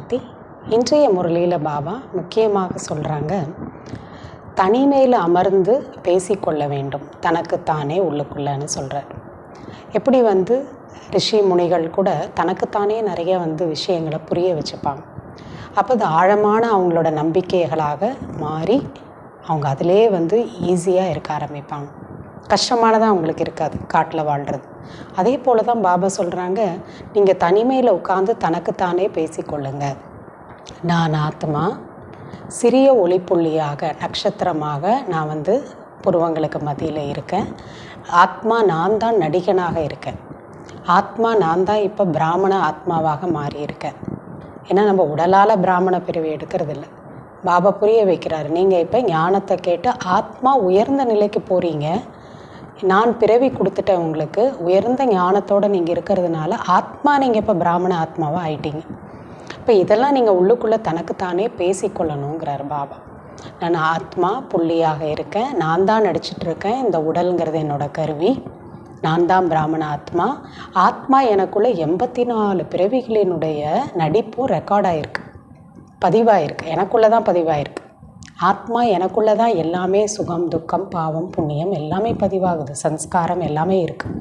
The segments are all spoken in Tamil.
சாந்தி. இன்றைய முரளியில் பாபா முக்கியமாக சொல்கிறாங்க, தனிமையில் அமர்ந்து பேசிக்கொள்ள வேண்டும் தனக்குத்தானே உள்ளுக்குள்ளன்னு சொல்கிறார். எப்படி ரிஷி முனிகள் கூட தனக்குத்தானே நிறைய விஷயங்களை புரிய வச்சுப்பாங்க. அப்போ அது ஆழமான அவங்களோட நம்பிக்கைகளாக மாறி அவங்க அதிலே ஈஸியாக இருக்க ஆரம்பிப்பாங்க. கஷ்டமானதாக அவங்களுக்கு இருக்காது காட்டில் வாழ்கிறது. அதே போல் தான் பாபா சொல்கிறாங்க, நீங்கள் தனிமையில் உட்காந்து தனக்குத்தானே பேசிக்கொள்ளுங்க. நான் ஆத்மா சிறிய ஒளிப்புள்ளியாக நட்சத்திரமாக நான் புருவங்களுக்கு மத்தியில் இருக்கேன். ஆத்மா நான் தான் நடிகனாக இருக்கேன். ஆத்மா நான் தான் இப்போ பிராமண ஆத்மாவாக மாறியிருக்கேன். ஏன்னா நம்ம உடலால் பிராமண பிறவி எடுக்கிறது இல்லை. பாபா புரிய வைக்கிறாரு, நீங்கள் இப்போ ஞானத்தை கேட்டு ஆத்மா உயர்ந்த நிலைக்கு போகிறீங்க. நான் பிறவி கொடுத்துட்டேன் உங்களுக்கு. உயர்ந்த ஞானத்தோடு நீங்கள் இருக்கிறதுனால ஆத்மா நீங்கள் இப்போ பிராமண ஆத்மாவாக ஆயிட்டீங்க. இப்போ இதெல்லாம் நீங்கள் உள்ளுக்குள்ளே தனக்குத்தானே பேசிக்கொள்ளணுங்கிறார் பாபா. நான் ஆத்மா புள்ளியாக இருக்கேன். நான் தான் நடிச்சிட்ருக்கேன். இந்த உடலுங்கிறது என்னோடய கருவி. நான் தான் பிராமண ஆத்மா. ஆத்மா எனக்குள்ளே 84 பிறவிகளினுடைய நடிப்பும் ரெக்கார்டாகிருக்கு, பதிவாயிருக்கு. எனக்குள்ளே தான் பதிவாயிருக்கு. ஆத்மா எனக்குள்ளே தான் எல்லாமே சுகம் துக்கம் பாவம் புண்ணியம் எல்லாமே பதிவாகுது. சன்ஸ்காரம் எல்லாமே இருக்குது.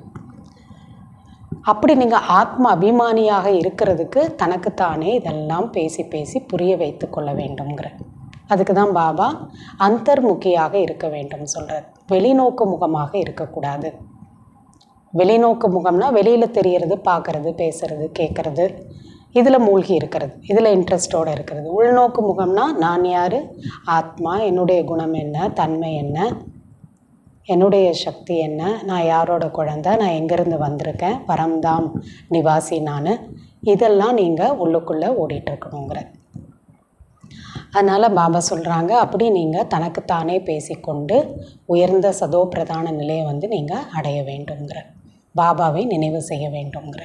அப்படி நீங்கள் ஆத்மா அபிமானியாக இருக்கிறதுக்கு தனக்குத்தானே இதெல்லாம் பேசி பேசி புரிய வைத்து கொள்ள வேண்டும்ங்கிற. அதுக்கு தான் பாபா அந்தர்முகியாக இருக்க வேண்டும் சொல்கிறார். வெளிநோக்கு முகமாக இருக்கக்கூடாது. வெளிநோக்கு முகம்னா வெளியில் தெரியறது, பார்க்குறது, பேசுறது, கேட்குறது, இதில் மூழ்கி இருக்கிறது, இதில் இன்ட்ரெஸ்டோடு இருக்கிறது. உள்நோக்கு முகம்னா நான் யார், ஆத்மா, என்னுடைய குணம் என்ன, தன்மை என்ன, என்னுடைய சக்தி என்ன, நான் யாரோட குழந்தை, நான் எங்கேருந்து வந்திருக்கேன், பரம்தாம் நிவாசி நான், இதெல்லாம் நீங்கள் உள்ளுக்குள்ளே ஓடிட்டுருக்கணுங்கிற. அதனால் பாபா சொல்கிறாங்க, அப்படி நீங்கள் தனக்குத்தானே பேசிக்கொண்டு உயர்ந்த சதோ பிரதான நிலையை நீங்கள் அடைய வேண்டுங்கிற. பாபாவை நினைவு செய்ய வேண்டுங்கிற.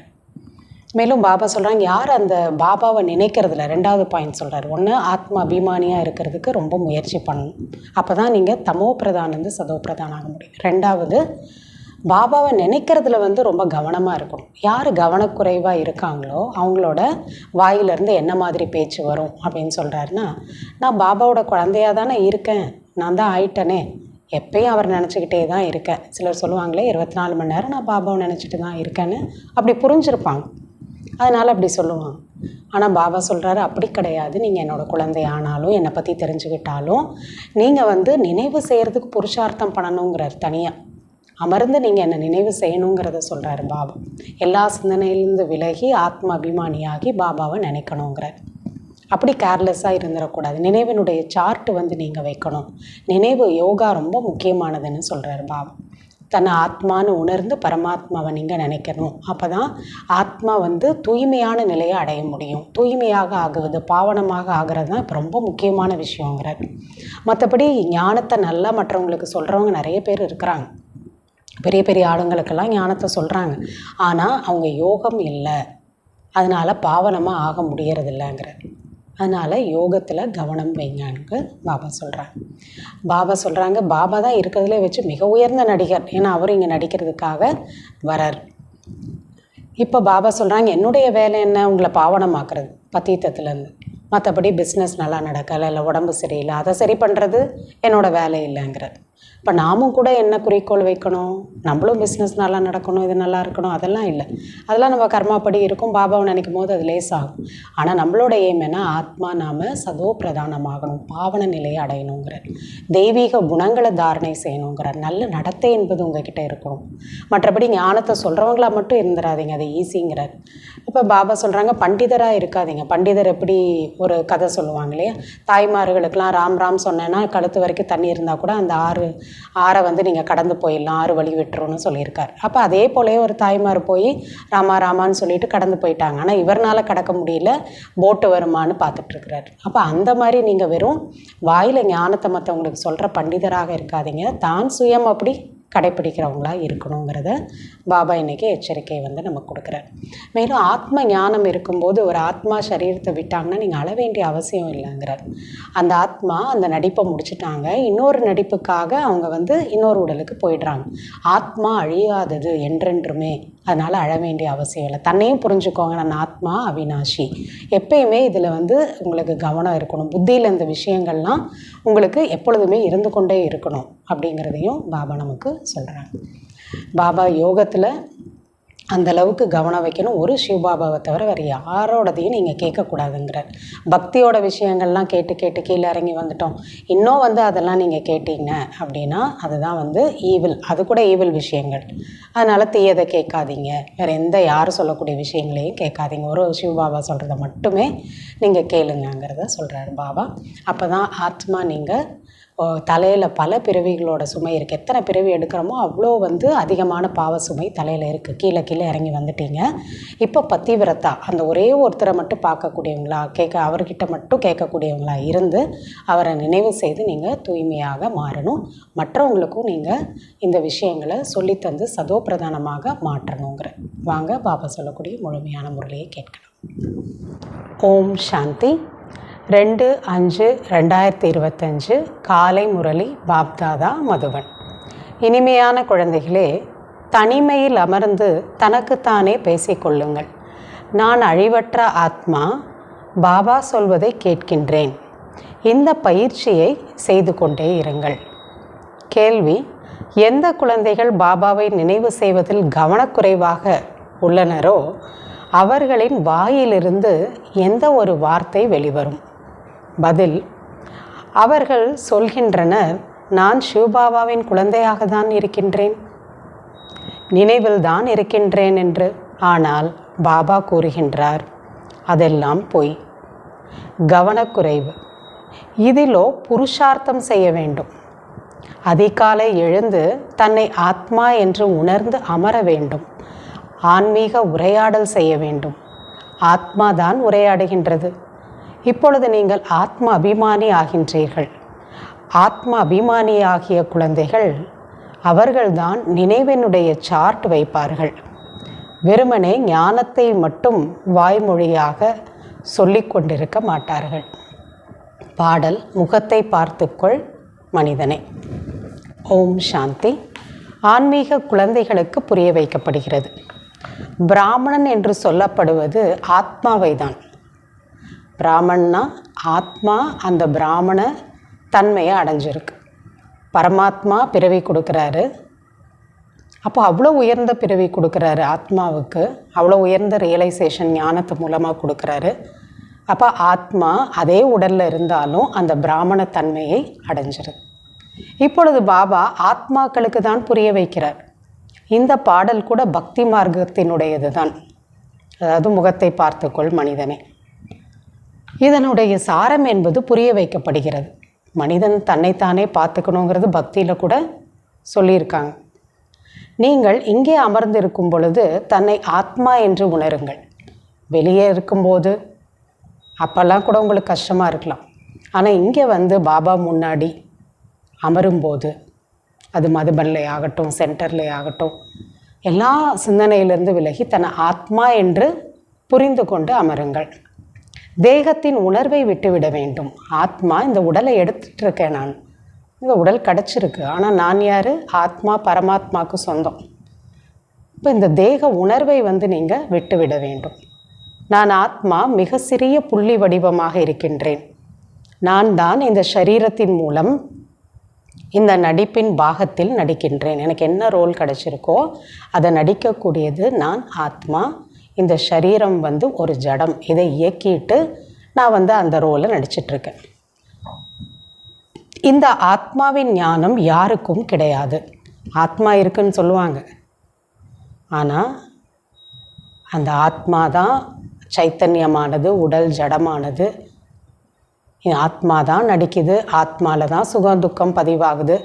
மேலும் பாபா சொல்கிறாங்க, யார் அந்த பாபாவை நினைக்கிறதுல 2வது பாயிண்ட் சொல்கிறார். ஒன்று, ஆத்மா அபிமானியாக இருக்கிறதுக்கு ரொம்ப முயற்சி பண்ணணும். அப்போ தான் நீங்கள் தமோ பிரதானந்து சதோ பிரதானம் ஆக முடியும். 2வது, பாபாவை நினைக்கிறதுல ரொம்ப கவனமாக இருக்கணும். யார் கவனக்குறைவாக இருக்காங்களோ அவங்களோட வாயிலிருந்து என்ன மாதிரி பேச்சு வரும் அப்படின்னு சொல்கிறாருன்னா, நான் பாபாவோட குழந்தையாக தானே இருக்கேன், நான் தான் ஆயிட்டனே, எப்பயும் அவர் நினச்சிக்கிட்டே தான் இருக்கேன். சிலர் சொல்லுவாங்களே 24 மணி நேரம் நான் பாபாவை நினச்சிட்டு தான் இருக்கேன்னு, அப்படி புரிஞ்சிருப்பாங்க, அதனால் அப்படி சொல்லுவாங்க. ஆனால் பாபா சொல்கிறாரு, அப்படி கிடையாது. நீங்கள் என்னோடய குழந்தை ஆனாலும் என்னை பற்றி தெரிஞ்சுக்கிட்டாலும் நீங்கள் நினைவு செய்கிறதுக்கு புருஷார்த்தம் பண்ணணுங்கிறார். தனியாக அமர்ந்து நீங்கள் என்னை நினைவு செய்யணுங்கிறத சொல்கிறாரு பாபா. எல்லா சிந்தனையிலேருந்து விலகி ஆத்ம அபிமானியாகி பாபாவை நினைக்கணுங்கிறார். அப்படி கேர்லெஸ்ஸாக இருந்துடக்கூடாது. நினைவினுடைய சார்ட்டு நீங்கள் வைக்கணும். நினைவு யோகா ரொம்ப முக்கியமானதுன்னு சொல்கிறார் பாபா. தன்னை ஆத்மானு உணர்ந்து பரமாத்மாவை நீங்கள் நினைக்கணும். அப்போ தான் ஆத்மா தூய்மையான நிலையை அடைய முடியும். தூய்மையாக ஆகுவது, பாவனமாக ஆகிறது தான் இப்போ ரொம்ப முக்கியமான விஷயங்கிறார். மற்றபடி ஞானத்தை நல்லா மற்றவங்களுக்கு சொல்கிறவங்க நிறைய பேர் இருக்கிறாங்க. பெரிய பெரிய ஆளுங்களுக்கெல்லாம் ஞானத்தை சொல்கிறாங்க. ஆனால் அவங்க யோகம் இல்லை, அதனால் பாவனமாக ஆக முடியறதில்லைங்கிறார். அதனால் யோகத்தில் கவனம் வைங்கன்னு பாபா சொல்கிறாங்க. பாபா சொல்கிறாங்க, பாபா தான் இருக்கிறதுலே வச்சு மிக உயர்ந்த நடிகர். ஏன்னா அவர் இங்கே நடிக்கிறதுக்காக வரார். இப்போ பாபா சொல்கிறாங்க, என்னுடைய வேலை என்ன, உங்களை பாவனமாக்குறது பத்தீத்தத்துலேருந்து. மற்றபடி பிஸ்னஸ் நல்லா நடக்கலை, இல்லை உடம்பு சரியில்லை, அதை சரி பண்ணுறது என்னோடய வேலை இல்லைங்கிறது. இப்போ நாமும் கூட என்ன குறிக்கோள் வைக்கணும், நம்மளும் பிஸ்னஸ் நல்லா நடக்கணும், இது நல்லா இருக்கணும், அதெல்லாம் இல்லை. அதெல்லாம் நம்ம கர்மாப்படி இருக்கும். பாபாவை நினைக்கும் போது அது லேசாகும். ஆனால் நம்மளோட எய்ம் என்ன, ஆத்மா நாம் சதோ பிரதானமாகணும், பாவன நிலையை அடையணுங்கிறார். தெய்வீக குணங்களை தாரணை செய்யணுங்கிறார். நல்ல நடத்தை என்பது உங்ககிட்ட இருக்கணும். மற்றபடி ஞானத்தை சொல்கிறவங்களா மட்டும் இருந்துடாதீங்க, அது ஈஸிங்கிறார். இப்போ பாபா சொல்கிறாங்க, பண்டிதராக இருக்காதீங்க. பண்டிதர் எப்படி ஒரு கதை சொல்லுவாங்க இல்லையா, தாய்மார்களுக்கெல்லாம் ராம் ராம் சொன்னேன்னா கழுத்து வரைக்கும் தண்ணி இருந்தால் கூட அந்த ஆறை நீங்கள் கடந்து போயிடலாம், ஆறு வழி விட்டுருன்னு சொல்லியிருக்கார். அப்போ அதே போலவே ஒரு தாய்மார் போய் ராமா ராமான்னு சொல்லிட்டு கடந்து போயிட்டாங்க. ஆனால் இவர்னால் கடக்க முடியல, போட்டு வருமானு பார்த்துட்ருக்கிறார். அப்போ அந்த மாதிரி நீங்கள் வெறும் வாயில் ஞானத்தை மற்றவங்களுக்கு சொல்கிற பண்டிதராக இருக்காதீங்க, தான் சுயம் அப்படி கடைப்பிடிக்கிறவங்களாக இருக்கணுங்கிறத பாபா இன்றைக்கி எச்சரிக்கை நமக்கு கொடுக்குறார். மேலும் ஆத்ம ஞானம் இருக்கும்போது ஒரு ஆத்மா சரீரத்தை விட்டாங்கன்னா நீங்கள் அழ வேண்டிய அவசியம் இல்லைங்கிறார். அந்த ஆத்மா அந்த நடிப்பை முடிச்சுட்டாங்க, இன்னொரு நடிப்புக்காக அவங்க இன்னொரு உடலுக்கு போயிடுறாங்க. ஆத்மா அழியாதது என்றென்றுமே அதனால் அழ வேண்டிய அவசியம் இல்லை. தன்னையும் புரிஞ்சுக்கோங்க, நான் ஆத்மா அவினாஷி. எப்பயுமே இதில் வந்து உங்களுக்கு கவனம் இருக்கணும். புத்தியில் இந்த விஷயங்கள்லாம் உங்களுக்கு எப்பொழுதுமே இருந்து கொண்டே இருக்கணும் அப்படிங்கிறதையும் பாபா நமக்கு சொல்கிறாங்க. பாபா யோகத்தில் அந்த அளவுக்கு கவனம் வைக்கணும். ஒரு சிவபாபாவை தவிர வேறு யாரோடதையும் நீங்கள் கேட்கக்கூடாதுங்கிறார். பக்தியோட விஷயங்கள்லாம் கேட்டு கேட்டு கீழே இறங்கி வந்துட்டோம். இன்னும் வந்து அதெல்லாம் நீங்கள் கேட்டீங்க அப்படின்னா அதுதான் வந்து ஈவில். அது கூட ஈவில் விஷயங்கள். அதனால் தீயதை கேட்காதீங்க. வேறு எந்த யார் சொல்லக்கூடிய விஷயங்களையும் கேட்காதீங்க. ஒரு சிவபாபா சொல்கிறத மட்டுமே நீங்கள் கேளுங்கிறத சொல்கிறார் பாபா. அப்போ தான் ஆத்மா நீங்கள் தலையில் பல பிறவிகளோட சுமை இருக்குது. எத்தனை பிறவி எடுக்கிறோமோ அவ்வளோ வந்து அதிகமான பாவ சுமை தலையில் இருக்குது. கீழே கீழே இறங்கி வந்துட்டீங்க. இப்போ பத்திவிரதா அந்த ஒரே ஒருத்தரை மட்டும் பார்க்கக்கூடியவங்களா, அவர்கிட்ட மட்டும் கேட்கக்கூடியவங்களா இருந்து அவரை நினைவு செய்து நீங்கள் தூய்மையாக மாறணும். மற்றவங்களுக்கும் நீங்கள் இந்த விஷயங்களை சொல்லித்தந்து சதோ பிரதானமாக மாற்றணுங்கிற. வாங்க பாபா சொல்லக்கூடிய முழுமையான முறையை கேட்கலாம். ஓம் சாந்தி. 2/5/2025 காலை முரளி பாப்தாதா மதுபன். இனிமையான குழந்தைகளே, தனிமையில் அமர்ந்து தனக்குத்தானே பேசிக்கொள்ளுங்கள். நான் அழிவற்ற ஆத்மா, பாபா சொல்வதை கேட்கின்றேன். இந்த பயிற்சியை செய்து கொண்டே இருங்கள். கேள்வி: எந்த குழந்தைகள் பாபாவை நினைவு செய்வதில் கவனக்குறைவாக உள்ளனரோ அவர்களின் வாயிலிருந்து எந்த ஒரு வார்த்தை வெளிவரும்? பதில்: அவர்கள் சொல்கின்றனர், நான் சிவபாபாவின் குழந்தையாக தான் இருக்கின்றேன், நினைவில் தான் இருக்கின்றேன் என்று. ஆனால் பாபா கூறுகின்றார், அதெல்லாம் பொய், கவனக்குறைவு. இதிலோ புருஷார்த்தம் செய்ய வேண்டும். அதிகாலை எழுந்து தன்னை ஆத்மா என்று உணர்ந்து அமர வேண்டும். ஆன்மீக உரையாடல் செய்ய வேண்டும். ஆத்மா தான் உரையாடுகின்றது. இப்பொழுது நீங்கள் ஆத்ம அபிமானி ஆகின்றீர்கள். ஆத்ம அபிமானி ஆகிய குழந்தைகள் அவர்கள்தான் நினைவினுடைய சார்ட் வைப்பார்கள். வெறுமனே ஞானத்தை மட்டும் வாய்மொழியாக சொல்லிக் கொண்டிருக்க மாட்டார்கள். பாடல்: முகத்தை பார்த்துக்கொள் மனிதனே. ஓம் சாந்தி. ஆன்மீக குழந்தைகளுக்கு புரிய வைக்கப்படுகிறது. பிராமணன் என்று சொல்லப்படுவது ஆத்மாவை தான். பிராமணனா ஆத்மா அந்த பிராமண தன்மையை அடைஞ்சிருக்கு. பரமாத்மா பிறவி கொடுக்குறாரு. அப்போ அவ்வளோ உயர்ந்த பிறவி கொடுக்குறாரு ஆத்மாவுக்கு. அவ்வளோ உயர்ந்த ரியலைசேஷன் ஞானத்து மூலமாக கொடுக்குறாரு. அப்போ ஆத்மா அதே உடலில் இருந்தாலும் அந்த பிராமண தன்மையை அடைஞ்சிருது. இப்பொழுது பாபா ஆத்மாக்களுக்கு தான் புரிய வைக்கிறார். இந்த பாடல் கூட பக்தி மார்க்கத்தினுடையது தான். அதாவது முகத்தை பார்த்துக்கொள் மனிதனே. இதனுடைய சாரம் என்பது புரிய வைக்கப்படுகிறது. மனிதன் தன்னைத்தானே பார்த்துக்கணுங்கிறது பக்தியில் கூட சொல்லியிருக்காங்க. நீங்கள் இங்கே அமர்ந்து இருக்கும் பொழுது தன்னை ஆத்மா என்று உணருங்கள். வெளியே இருக்கும்போது அப்போல்லாம் கூட உங்களுக்கு கஷ்டமாக இருக்கலாம். ஆனால் இங்கே வந்து பாபா முன்னாடி அமரும்போது, அது மதுபன்லே ஆகட்டும், சென்டர்லே ஆகட்டும், எல்லா சிந்தனையிலிருந்து விலகி தன்னை ஆத்மா என்று புரிந்து கொண்டு அமருங்கள். தேகத்தின் உணர்வை விட்டுவிட வேண்டும். ஆத்மா இந்த உடலை எடுத்துகிட்டு இருக்கேன், நான் இந்த உடல் கிடச்சிருக்கு, ஆனால் நான் யார்? ஆத்மா பரமாத்மாவுக்கு சொந்தம். இப்போ இந்த தேக உணர்வை வந்து நீங்கள் விட்டுவிட வேண்டும். நான் ஆத்மா மிக சிறிய புள்ளி வடிவமாக இருக்கின்றேன். நான் தான் இந்த சரீரத்தின் மூலம் இந்த நடிப்பின் பாகத்தில் நடிக்கின்றேன். எனக்கு என்ன ரோல் கிடச்சிருக்கோ அதை நடிக்கக்கூடியது நான் ஆத்மா. இந்த சரீரம் வந்து ஒரு ஜடம். இதை இயக்கிட்டு நான் வந்து அந்த ரோலை நடிச்சிட்ருக்கேன். இந்த ஆத்மாவின் ஞானம் யாருக்கும் கிடையாது. ஆத்மா இருக்குன்னு சொல்லுவாங்க, ஆனால் அந்த ஆத்மா தான் சைத்தன்யமானது, உடல் ஜடமானது. ஆத்மா தான் நடிக்குது, ஆத்மாவில் தான் சுகம் துக்கம் பதிவாகுது,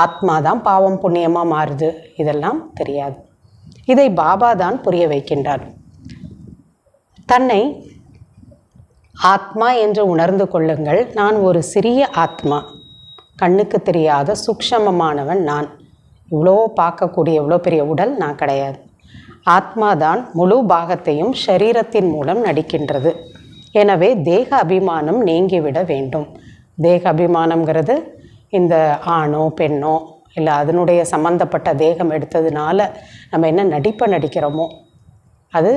ஆத்மா தான் பாவம் புண்ணியமாக மாறுது. இதெல்லாம் தெரியாது. இதை பாபா தான் புரிய வைக்கின்றார். தன்னை ஆத்மா என்று உணர்ந்து கொள்ளுங்கள். நான் ஒரு சிறிய ஆத்மா, கண்ணுக்கு தெரியாத சூக்ஷமமானவன் நான். இவ்வளோ பார்க்கக்கூடிய இவ்வளோ பெரிய உடல் நான் கிடையாது. ஆத்மா தான் முழு பாகத்தையும் ஷரீரத்தின் மூலம் நடிக்கின்றது. எனவே தேக அபிமானம் நீங்கிவிட வேண்டும். தேக அபிமானம்ங்கிறது இந்த ஆணோ பெண்ணோ இல்லை அதனுடைய சம்மந்தப்பட்ட தேகம் எடுத்ததுனால நம்ம என்ன நடிப்பை நடிக்கிறோமோ அது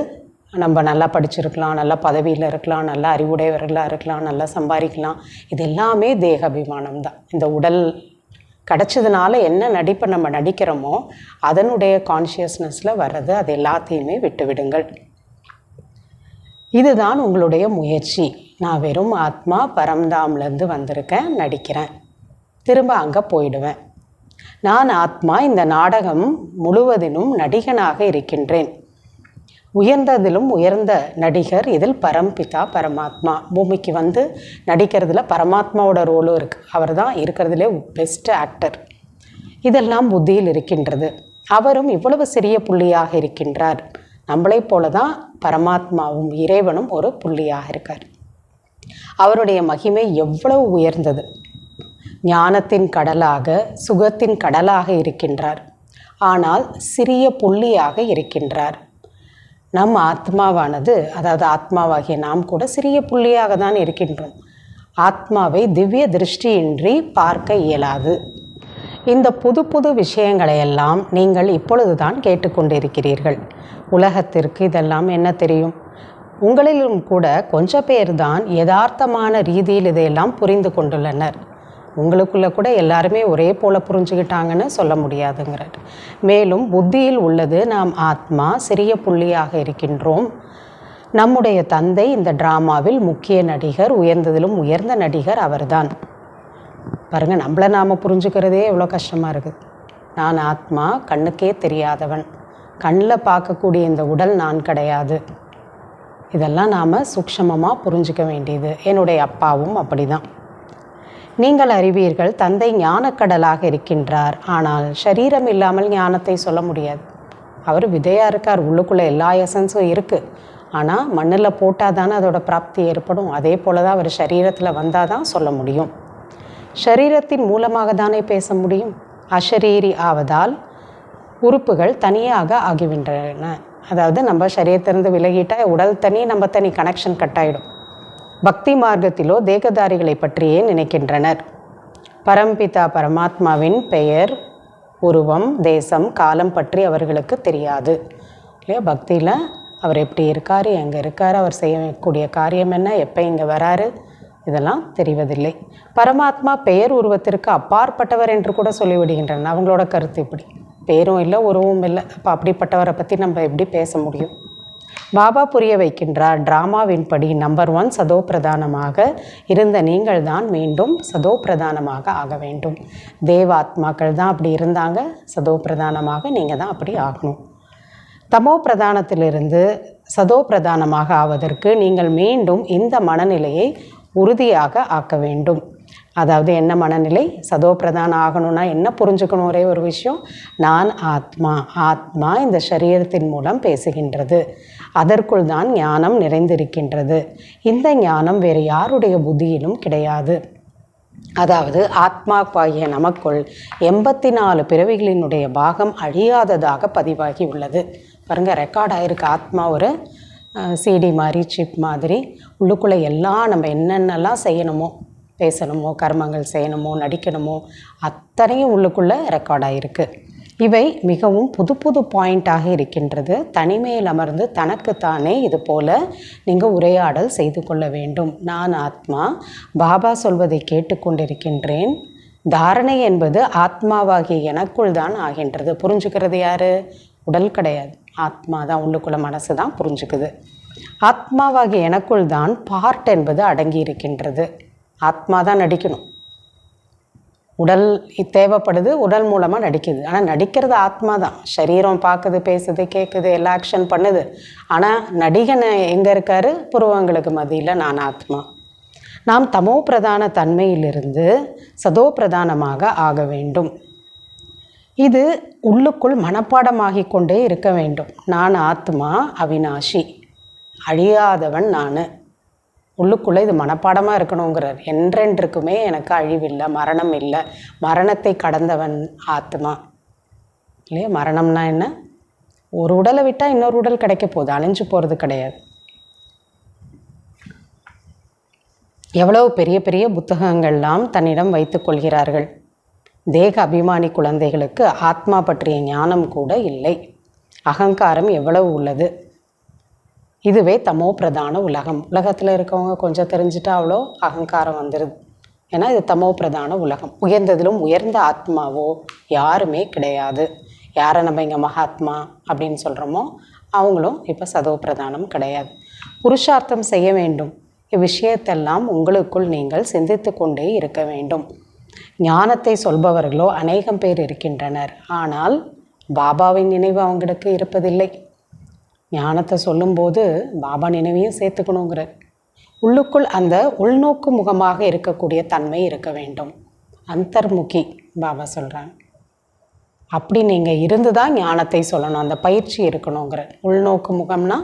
நம்ம நல்லா படிச்சிருக்கலாம், நல்லா பதவியில் இருக்கலாம், நல்லா அறிவுடையவர்களாக இருக்கலாம், நல்லா சம்பாதிக்கலாம். இது எல்லாமே தேக அபிமானம் தான். இந்த உடல் கிடச்சதுனால என்ன நடிப்பை நம்ம நடிக்கிறோமோ அதனுடைய கான்ஷியஸ்னஸில் வர்றது அது எல்லாத்தையுமே விட்டு விடுங்கள். இதுதான் உங்களுடைய முயற்சி. நான் வெறும் ஆத்மா பரம்தாம்லேருந்து வந்திருக்கேன், நடிக்கிறேன், திரும்ப அங்கே போயிடுவேன். நான் ஆத்மா இந்த நாடகம் முழுவதிலும் நடிகனாக இருக்கின்றேன். உயர்ந்ததிலும் உயர்ந்த நடிகர் இதில் பரம்பிதா பரமாத்மா. பூமிக்கு வந்து நடிக்கிறதுல பரமாத்மாவோட ரோலும் இருக்குது. அவர் தான் இருக்கிறதுலே பெஸ்ட் ஆக்டர். இதெல்லாம் புத்தியில் இருக்கின்றது. அவரும் இவ்வளவு சிறிய புள்ளியாக இருக்கின்றார். நம்மளை போல தான் பரமாத்மாவும் இறைவனும் ஒரு புள்ளியாக இருக்கார். அவருடைய மகிமை எவ்வளவு உயர்ந்தது. ஞானத்தின் கடலாக, சுகத்தின் கடலாக இருக்கின்றார். ஆனால் சிறிய புள்ளியாக இருக்கின்றார். நம் ஆத்மாவானது, அதாவது ஆத்மாவாகிய நாம் கூட சிறிய புள்ளியாக தான் இருக்கின்றோம். ஆத்மாவை திவ்ய திருஷ்டியின்றி பார்க்க இயலாது. இந்த புது புது விஷயங்களையெல்லாம் நீங்கள் இப்பொழுது தான் கேட்டுக்கொண்டிருக்கிறீர்கள். உலகத்திற்கு இதெல்லாம் என்ன தெரியும்? உங்களிலும் கூட கொஞ்சம் பேர் தான் யதார்த்தமான ரீதியில் இதையெல்லாம் புரிந்து கொண்டுள்ளனர். உங்களுக்குள்ளே கூட எல்லாருமே ஒரே போல் புரிஞ்சுக்கிட்டாங்கன்னு சொல்ல முடியாதுங்கிறார். மேலும் புத்தியில் உள்ளது நாம் ஆத்மா சிறிய புள்ளியாக இருக்கின்றோம். நம்முடைய தந்தை இந்த டிராமாவில் முக்கிய நடிகர், உயர்ந்ததிலும் உயர்ந்த நடிகர் அவர்தான். பாருங்கள், நம்மளை நாம் புரிஞ்சுக்கிறதே எவ்வளோ கஷ்டமாக இருக்குது. நான் ஆத்மா, கண்ணுக்கே தெரியாதவன், கண்ணில் பார்க்கக்கூடிய இந்த உடல் நான் கிடையாது. இதெல்லாம் நாம் சூக்ஷ்மமாக புரிஞ்சுக்க வேண்டியது. என்னுடைய அப்பாவும் அப்படி தான். நீங்கள் அறிவீர்கள், தந்தை ஞானக்கடலாக இருக்கின்றார். ஆனால் சரீரம் இல்லாமல் ஞானத்தை சொல்ல முடியாது. அவர் விதையாக இருக்கார், உள்ளுக்குள்ளே எல்லா எசன்ஸும் இருக்குது. ஆனால் மண்ணில் போட்டால் தானே அதோட பிராப்தி ஏற்படும். அதே போல் தான் அவர் சரீரத்தில் வந்தால் தான் சொல்ல முடியும். சரீரத்தின் மூலமாக தானே பேச முடியும். அஷரீரி ஆவதால் உறுப்புகள் தனியாக ஆகிவின்றன. அதாவது நம்ம சரீரத்திலிருந்து விலகிட்டால் உடல் தனி, நம்ம தனி, கனெக்ஷன் கட் ஆகிடும். பக்தி மார்க்கத்திலோ தேகதாரிகளை பற்றியே நினைக்கின்றனர். பரம்பிதா பரமாத்மாவின் பெயர், உருவம், தேசம், காலம் பற்றி அவர்களுக்கு தெரியாது இல்லையா? பக்தியில் அவர் எப்படி இருக்கார், எங்கே இருக்கார், அவர் செய்யக்கூடிய காரியம் என்ன, எப்போ இங்கே வராரு, இதெல்லாம் தெரிவதில்லை. பரமாத்மா பெயர் உருவத்திற்கு அப்பாற்பட்டவர் என்று கூட சொல்லிவிடுகின்றனர். அவங்களோட கருத்து இப்படி, பேரும் இல்லை உருவமும் இல்லை. அப்போ அப்படிப்பட்டவரை பற்றி நம்ம எப்படி பேச முடியும்? பாபா புரிய வைக்கின்றார், டிராமாவின் படி நம்பர் 1 சதோ பிரதானமாக இருந்த நீங்கள் தான் மீண்டும் சதோ பிரதானமாக ஆக வேண்டும். தேவாத்மாக்கள் தான் அப்படி இருந்தாங்க, சதோ பிரதானமாக நீங்கள் தான் அப்படி ஆகணும். தமோ பிரதானத்திலிருந்து சதோ பிரதானமாக ஆவதற்கு நீங்கள் மீண்டும் இந்த மனநிலையை உறுதியாக ஆக்க வேண்டும். அதாவது என்ன மனநிலை? சதோ பிரதானம் ஆகணும்னா என்ன புரிஞ்சுக்கணும்? ஒரே ஒரு விஷயம், நான் ஆத்மா. ஆத்மா இந்த சரீரத்தின் மூலம் பேசுகின்றது. அதற்குள் தான் ஞானம் நிறைந்திருக்கின்றது. இந்த ஞானம் வேறு யாருடைய புத்தியிலும் கிடையாது. அதாவது ஆத்மாவாகிய நமக்குள் 84 பிறவிகளினுடைய பாகம் அழியாததாக பதிவாகி உள்ளது. பாருங்கள், ரெக்கார்ட் ஆகிருக்கு. ஆத்மா ஒரு சிடி மாதிரி, சிப் மாதிரி. உள்ளுக்குள்ளே எல்லாம் நம்ம என்னென்னலாம் செய்யணுமோ, பேசணுமோ, கர்மங்கள் செய்யணுமோ, நடிக்கணுமோ, அத்தனையும் உள்ளுக்குள்ளே ரெக்கார்ட் ஆகிருக்கு. இவை மிகவும் புது புது பாயிண்ட்டாக இருக்கின்றது. தனிமையில் அமர்ந்து தனக்குத்தானே இது போல் நீங்கள் உரையாடல் செய்து கொள்ள வேண்டும். நான் ஆத்மா, பாபா சொல்வதை கேட்டுக்கொண்டிருக்கின்றேன். தாரணை என்பது ஆத்மாவாகிய எனக்குள் தான் ஆகின்றது. புரிஞ்சுக்கிறது யார்? உடல் கிடையாது, ஆத்மா தான். உள்ளுக்குள்ள மனசு தான் புரிஞ்சுக்குது. ஆத்மாவாகிய எனக்குள் தான் பார்ட் என்பது அடங்கி இருக்கின்றது. ஆத்மா தான் நடிக்கணும். உடல் தேவைப்படுது, உடல் மூலமாக நடிக்குது. ஆனால் நடிக்கிறது ஆத்மா தான். சரீரம் பார்க்குது, பேசுது, கேட்குது, எல்லா ஆக்ஷன் பண்ணுது. ஆனால் நடிகன் எங்கே இருக்கார்? புருவங்களுக்கு மத்தியில் நான் ஆத்மா. நாம் தமோ பிரதான தன்மையிலிருந்து சதோ பிரதானமாக ஆக வேண்டும். இது உள்ளுக்குள் மனப்பாடமாகி கொண்டே இருக்க வேண்டும். நான் ஆத்மா, அவினாஷி, அழியாதவன் நான். உள்ளுக்குள்ளே இது மனப்பாடமாக இருக்கணுங்கிறார். என்றென்றுக்குமே எனக்கு அழிவில்லை, மரணம் இல்லை, மரணத்தை கடந்தவன் ஆத்மா இல்லையா? மரணம்னா என்ன? ஒரு உடலை விட்டால் இன்னொரு உடல் கிடைக்க போகுது, அழிஞ்சு போகிறது கிடையாது. எவ்வளவு பெரிய பெரிய புத்தகங்கள்லாம் தன்னிடம் வைத்து கொள்கிறார்கள். தேக அபிமானி குழந்தைகளுக்கு ஆத்மா பற்றிய ஞானம் கூட இல்லை. அகங்காரம் எவ்வளவு உள்ளது. இதுவே தமோ பிரதான உலகம். உலகத்தில் இருக்கவங்க கொஞ்சம் தெரிஞ்சுட்டா அவ்வளோ அகங்காரம் வந்துடுது. ஏன்னா இது தமோ பிரதான உலகம். உயர்ந்ததிலும் உயர்ந்த ஆத்மாவோ யாருமே கிடையாது. யாரை நம்ம இங்கே மகாத்மா அப்படின்னு சொல்கிறோமோ அவங்களும் இப்போ சதோ பிரதானம் கிடையாது. புருஷார்த்தம் செய்ய வேண்டும். இவ்விஷயத்தெல்லாம் உங்களுக்குள் நீங்கள் சிந்தித்து கொண்டே இருக்க வேண்டும். ஞானத்தை சொல்பவர்களோ அநேகம் பேர் இருக்கின்றனர். ஆனால் பாபாவின் நினைவு அவங்களுக்கு இருப்பதில்லை. ஞானத்தை சொல்லும்போது பாபா நினைவையும் சேர்த்துக்கணுங்கிற உள்ளுக்குள் அந்த உள்நோக்கு முகமாக இருக்கக்கூடிய தன்மை இருக்க வேண்டும். அந்தர்முகி பாபா சொல்கிறாங்க. அப்படி நீங்கள் இருந்து தான் ஞானத்தை சொல்லணும். அந்த பயிற்சி இருக்கணுங்கிற. உள்நோக்கு முகம்னா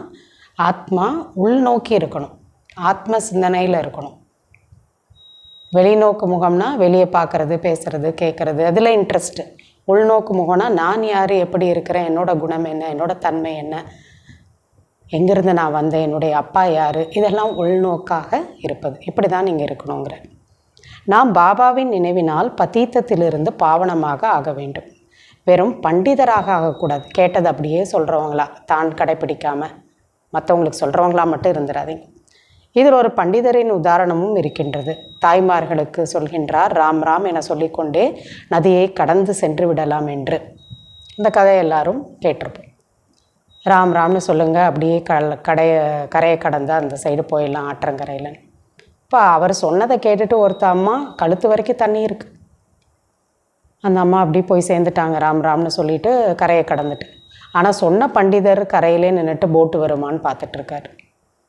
ஆத்மா உள்நோக்கி இருக்கணும். ஆத்ம சிந்தனையில் இருக்கணும். வெளிநோக்கு முகம்னா வெளியே பார்க்குறது, பேசுகிறது, கேட்குறது, அதில் இன்ட்ரெஸ்ட்டு. உள்நோக்கு முகம்னா நான் யார், எப்படி இருக்கிறேன், என்னோடய குணம் என்ன, என்னோடய தன்மை என்ன, எங்கேருந்து நான் வந்தேன், என்னுடைய அப்பா யார், இதெல்லாம் உள்நோக்காக இருப்பது. இப்படி தான் நீங்கள் இருக்கணுங்கிற. நாம் பாபாவின் நினைவினால் பதீத்தத்திலிருந்து பாவனமாக ஆக வேண்டும். வெறும் பண்டிதராக ஆகக்கூடாது. கேட்டது அப்படியே சொல்கிறவங்களா, தான் கடைப்பிடிக்காமல் மற்றவங்களுக்கு சொல்கிறவங்களா மட்டும் இருந்துடாதீங்க. இதில் ஒரு பண்டிதரின் உதாரணமும் இருக்கின்றது. தாய்மார்களுக்கு சொல்கின்றார், ராம் ராம் என சொல்லிக்கொண்டே நதியை கடந்து சென்று விடலாம் என்று. இந்த கதையை எல்லாரும் கேட்டிருப்போம். ராம் ராம்னு சொல்லுங்கள், அப்படியே கரையை கடந்து அந்த சைடு போயிடலாம் ஆற்றங்கரையில். இப்போ அவர் சொன்னதை கேட்டுட்டு ஒருத்த அம்மா கழுத்து வரைக்கும் தண்ணி இருக்குது. அந்த அம்மா அப்படி போய் சேர்ந்துட்டாங்க ராம் ராம்னு சொல்லிட்டு கரையை கடந்துட்டு. ஆனால் சொன்ன பண்டிதர் கரையிலே நின்றுட்டு போட்டு வருமானு பார்த்துட்ருக்காரு.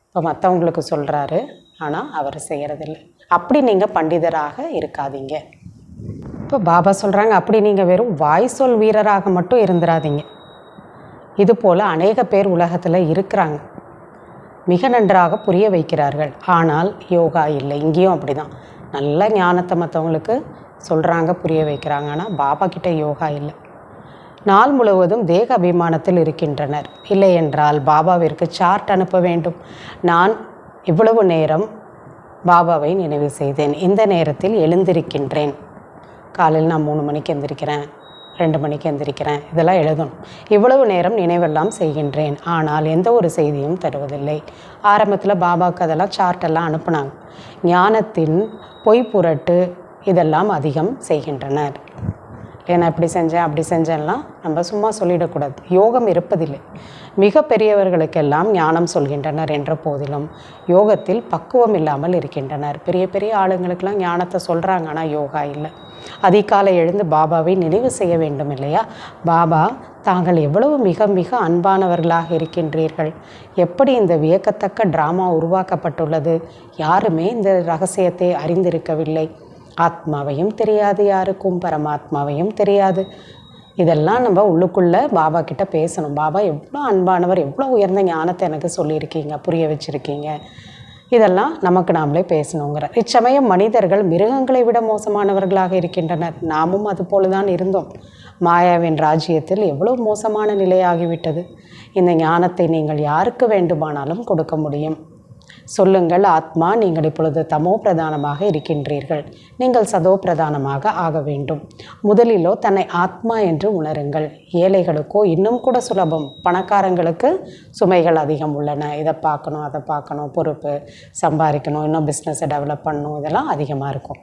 இப்போ மற்றவங்களுக்கு சொல்கிறாரு, ஆனால் அவர் செய்கிறதில்லை. அப்படி நீங்கள் பண்டிதராக இருக்காதீங்க. இப்போ பாபா சொல்கிறாங்க, அப்படி நீங்கள் வெறும் வாய் சொல் வீரராக மட்டும் இருந்துடாதீங்க. இதுபோல் அநேக பேர் உலகத்தில் இருக்கிறாங்க. மிக நன்றாக புரிய வைக்கிறார்கள். ஆனால் யோகா இல்லை. இங்கேயும் அப்படி தான். நல்ல ஞானத்தை மற்றவங்களுக்கு சொல்கிறாங்க, புரிய வைக்கிறாங்க. ஆனால் பாபா கிட்ட யோகா இல்லை. நாள் முழுவதும் தேக அபிமானத்தில் இருக்கின்றனர். இல்லை என்றால் பாபாவிற்கு சார்ட் அனுப்ப வேண்டும். நான் இவ்வளவு நேரம் பாபாவை நினைவு செய்தேன், இந்த நேரத்தில் எழுந்திருக்கின்றேன், காலையில் நான் 3 மணிக்கு எந்திரிக்கிறேன், 2 மணிக்கு எந்திரிக்கிறேன், இதெல்லாம் எழுதணும். இவ்வளவு நேரம் நினைவெல்லாம் செய்கின்றேன். ஆனால் எந்த ஒரு செய்தியும் தருவதில்லை. ஆரம்பத்தில் பாபாவுக்கு அதெல்லாம் சார்ட்டெல்லாம் அனுப்புனாங்க. ஞானத்தின் பொய் புரட்டு இதெல்லாம் அதிகம் செய்கின்றனர். ஏன்னா இப்படி செஞ்சேன் அப்படி செஞ்சேன்லாம் நம்ம சும்மா சொல்லிடக்கூடாது. யோகம் இருப்பதில்லை. மிக பெரியவர்களுக்கெல்லாம் ஞானம் சொல்கின்றனர் என்ற போதிலும் யோகத்தில் பக்குவம் இல்லாமல் இருக்கின்றனர். பெரிய பெரிய ஆளுங்களுக்கெல்லாம் ஞானத்தை சொல்கிறாங்க, ஆனால் யோகா இல்லை. அதிகாலை எழுந்து பாபாவை நினைவு செய்ய வேண்டும் இல்லையா? பாபா, தாங்கள் எவ்வளவு மிக மிக அன்பானவர்களாக இருக்கின்றீர்கள். எப்படி இந்த வியக்கத்தக்க ட்ராமா உருவாக்கப்பட்டுள்ளது. யாருமே இந்த ரகசியத்தை அறிந்திருக்கவில்லை. ஆத்மாவையும் தெரியாது யாருக்கும், பரமாத்மாவையும் தெரியாது. இதெல்லாம் நம்ம உள்ளுக்குள்ளே பாபா கிட்ட பேசணும். பாபா எவ்வளோ அன்பானவர், எவ்வளோ உயர்ந்த ஞானத்தை எனக்கு சொல்லியிருக்கீங்க, புரிய வச்சுருக்கீங்க. இதெல்லாம் நமக்கு நாமளே பேசணுங்கிற. இச்சமயம் மனிதர்கள் மிருகங்களை விட மோசமானவர்களாக இருக்கின்றனர். நாமும் அதுபோல தான் இருந்தோம். மாயாவின் ராஜ்யத்தில் எவ்வளோ மோசமான நிலையாகிவிட்டது. இந்த ஞானத்தை நீங்கள் யாருக்கு வேண்டுமானாலும் கொடுக்க முடியும். சொல்லுங்கள், ஆத்மா, நீங்கள் இப்பொழுது தமோ பிரதானமாக இருக்கின்றீர்கள். நீங்கள் சதோ பிரதானமாக ஆக வேண்டும். முதலிலோ தன்னை ஆத்மா என்று உணருங்கள். ஏழைகளுக்கோ இன்னும் கூட சுலபம். பணக்காரங்களுக்கு சுமைகள் அதிகம் உள்ளன. இதை பார்க்கணும், அதை பார்க்கணும், பொறுப்பு, சம்பாதிக்கணும், இன்னும் பிஸ்னஸை டெவலப் பண்ணணும், இதெல்லாம் அதிகமாக இருக்கும்.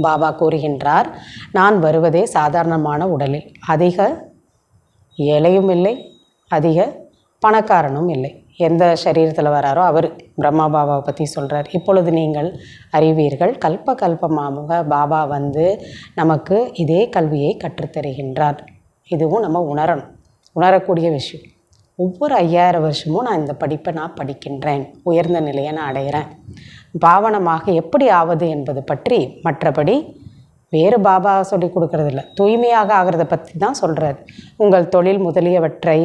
பாபா கூறுகின்றார், நான் வருவதே சாதாரணமான உடலில். அதிக ஏழையும் இல்லை, அதிக பணக்காரனும் இல்லை. எந்த சரீரத்தில் வராரோ அவர் பிரம்மா பாபாவை பற்றி சொல்கிறார். இப்பொழுது நீங்கள் அறிவீர்கள், கல்ப கல்பமாக பாபா வந்து நமக்கு இதே கல்வியை கற்றுத்தருகின்றார். இதுவும் நம்ம உணரக்கூடிய விஷயம். ஒவ்வொரு 5000 வருஷமும் நான் இந்த படிப்பை நான் படிக்கின்றேன், உயர்ந்த நிலையை நான் அடைகிறேன். பாவனமாக எப்படி ஆவது என்பது பற்றி மற்றபடி வேறு பாபா சொல்லி கொடுக்கறதில்ல. தூய்மையாக ஆகிறத பற்றி தான் சொல்கிறார். உங்கள் தொழில் முதலியவற்றை,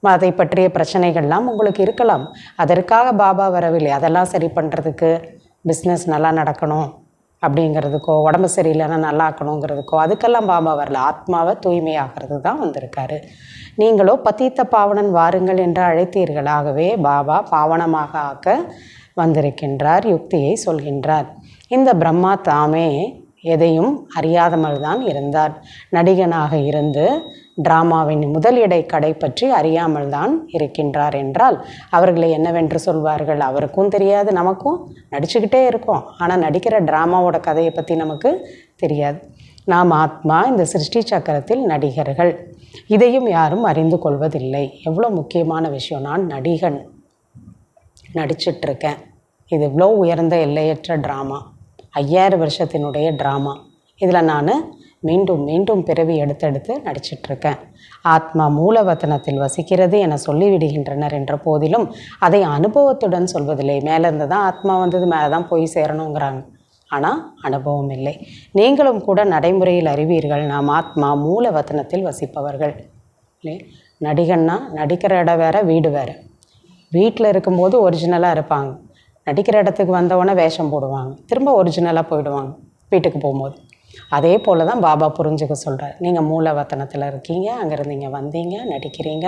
அதை பற்றிய பிரச்சனைகள்லாம் உங்களுக்கு இருக்கலாம். அதற்காக பாபா வரவில்லை. அதெல்லாம் சரி பண்ணுறதுக்கு, பிஸ்னஸ் நல்லா நடக்கணும் அப்படிங்கிறதுக்கோ, உடம்பு சரியில்லைன்னா நல்லா ஆக்கணுங்கிறதுக்கோ அதுக்கெல்லாம் பாபா வரல. ஆத்மாவை தூய்மையாகிறது தான் வந்திருக்காரு. நீங்களோ பதீத்த பாவனன் வாருங்கள் என்று அழைத்தீர்கள். ஆகவே பாபா பாவனமாக ஆக்க வந்திருக்கின்றார், யுக்தியை சொல்கின்றார். இந்த பிரம்மா தாமே எதையும் அறியாதமல் தான் இருந்தார். நடிகனாக இருந்து டிராமாவின் முதல் இடை கடை பற்றி அறியாமல் தான் இருக்கின்றார் என்றால் அவர்களை என்னவென்று சொல்வார்கள்? அவருக்கும் தெரியாது, நமக்கும் நடிச்சுக்கிட்டே இருக்கோம், ஆனால் நடிக்கிற டிராமாவோட கதையை பற்றி நமக்கு தெரியாது. நாம் ஆத்மா, இந்த சிருஷ்டி சக்கரத்தில் நடிகர்கள். இதையும் யாரும் அறிந்து கொள்வதில்லை. எவ்வளோ முக்கியமான விஷயம். நான் நடிகன், நடிச்சிட்ருக்கேன். இது இவ்வளோ உயர்ந்த எல்லையற்ற ட்ராமா, 5000 வருஷத்தினுடைய ட்ராமா. இதில் நான் மீண்டும் மீண்டும் பிறவி எடுத்தெடுத்து நடிச்சிட்ருக்கேன். ஆத்மா மூலவத்தனத்தில் வசிக்கிறது என சொல்லிவிடுகின்றனர் என்ற போதிலும் அதை அனுபவத்துடன் சொல்வதில்லை. மேலேருந்து தான் ஆத்மா வந்தது, மேலே தான் போய் சேரணுங்கிறாங்க. ஆனால் அனுபவம் இல்லை. நீங்களும் கூட நடைமுறையில் அறிவீர்கள், நாம் ஆத்மா மூலவத்தனத்தில் வசிப்பவர்கள். இல்லை, நடிகன்னா நடிக்கிற இடம் வேறு, வீடு வேறு. வீட்டில் இருக்கும்போது ஒரிஜினலாக இருப்பாங்க, நடிக்கிற இடத்துக்கு வந்தவொடனே வேஷம் போடுவாங்க, திரும்ப ஒரிஜினலாக போயிடுவாங்க வீட்டுக்கு போகும்போது. அதே போல் தான் பாபா புரிஞ்சுக்க சொல்கிறார். நீங்கள் மூலவத்தனத்தில் இருக்கீங்க, அங்கேருந்து இங்கே வந்தீங்க, நடிக்கிறீங்க,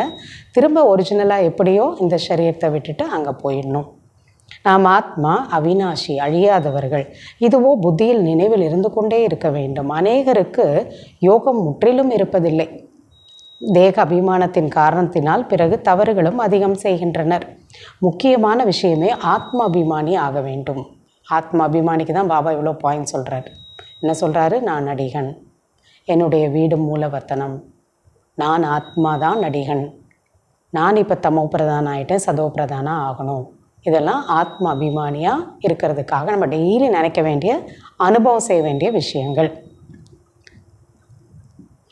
திரும்ப ஒரிஜினலாக எப்படியோ இந்த சரீரத்தை விட்டுட்டு அங்கே போயிடணும். நாம் ஆத்மா அவினாஷி, அழியாதவர்கள். இதுவோ புத்தியில் நினைவில் இருந்து கொண்டே இருக்க வேண்டும். அநேகருக்கு யோகம் முற்றிலும் இருப்பதில்லை. தேக அபிமானத்தின் காரணத்தினால் பிறகு தவறுகளும் அதிகம் செய்கின்றனர். முக்கியமான விஷயமே ஆத்ம அபிமானி ஆக வேண்டும். ஆத்ம அபிமானிக்கு தான் பாபா இவ்வளோ பாயிண்ட் சொல்கிறார். என்ன சொல்கிறாரு? நான் நடிகன், என்னுடைய வீடு மூலவத்தனம், நான் ஆத்மா தான் நடிகன், நான் இப்போ தமோ பிரதானம் ஆகிட்டேன், சதோ பிரதானம் ஆகணும். இதெல்லாம் ஆத்ம அபிமானியாக இருக்கிறதுக்காக நம்ம டெய்லி நினைக்க வேண்டிய, அனுபவம் செய்ய வேண்டிய விஷயங்கள்.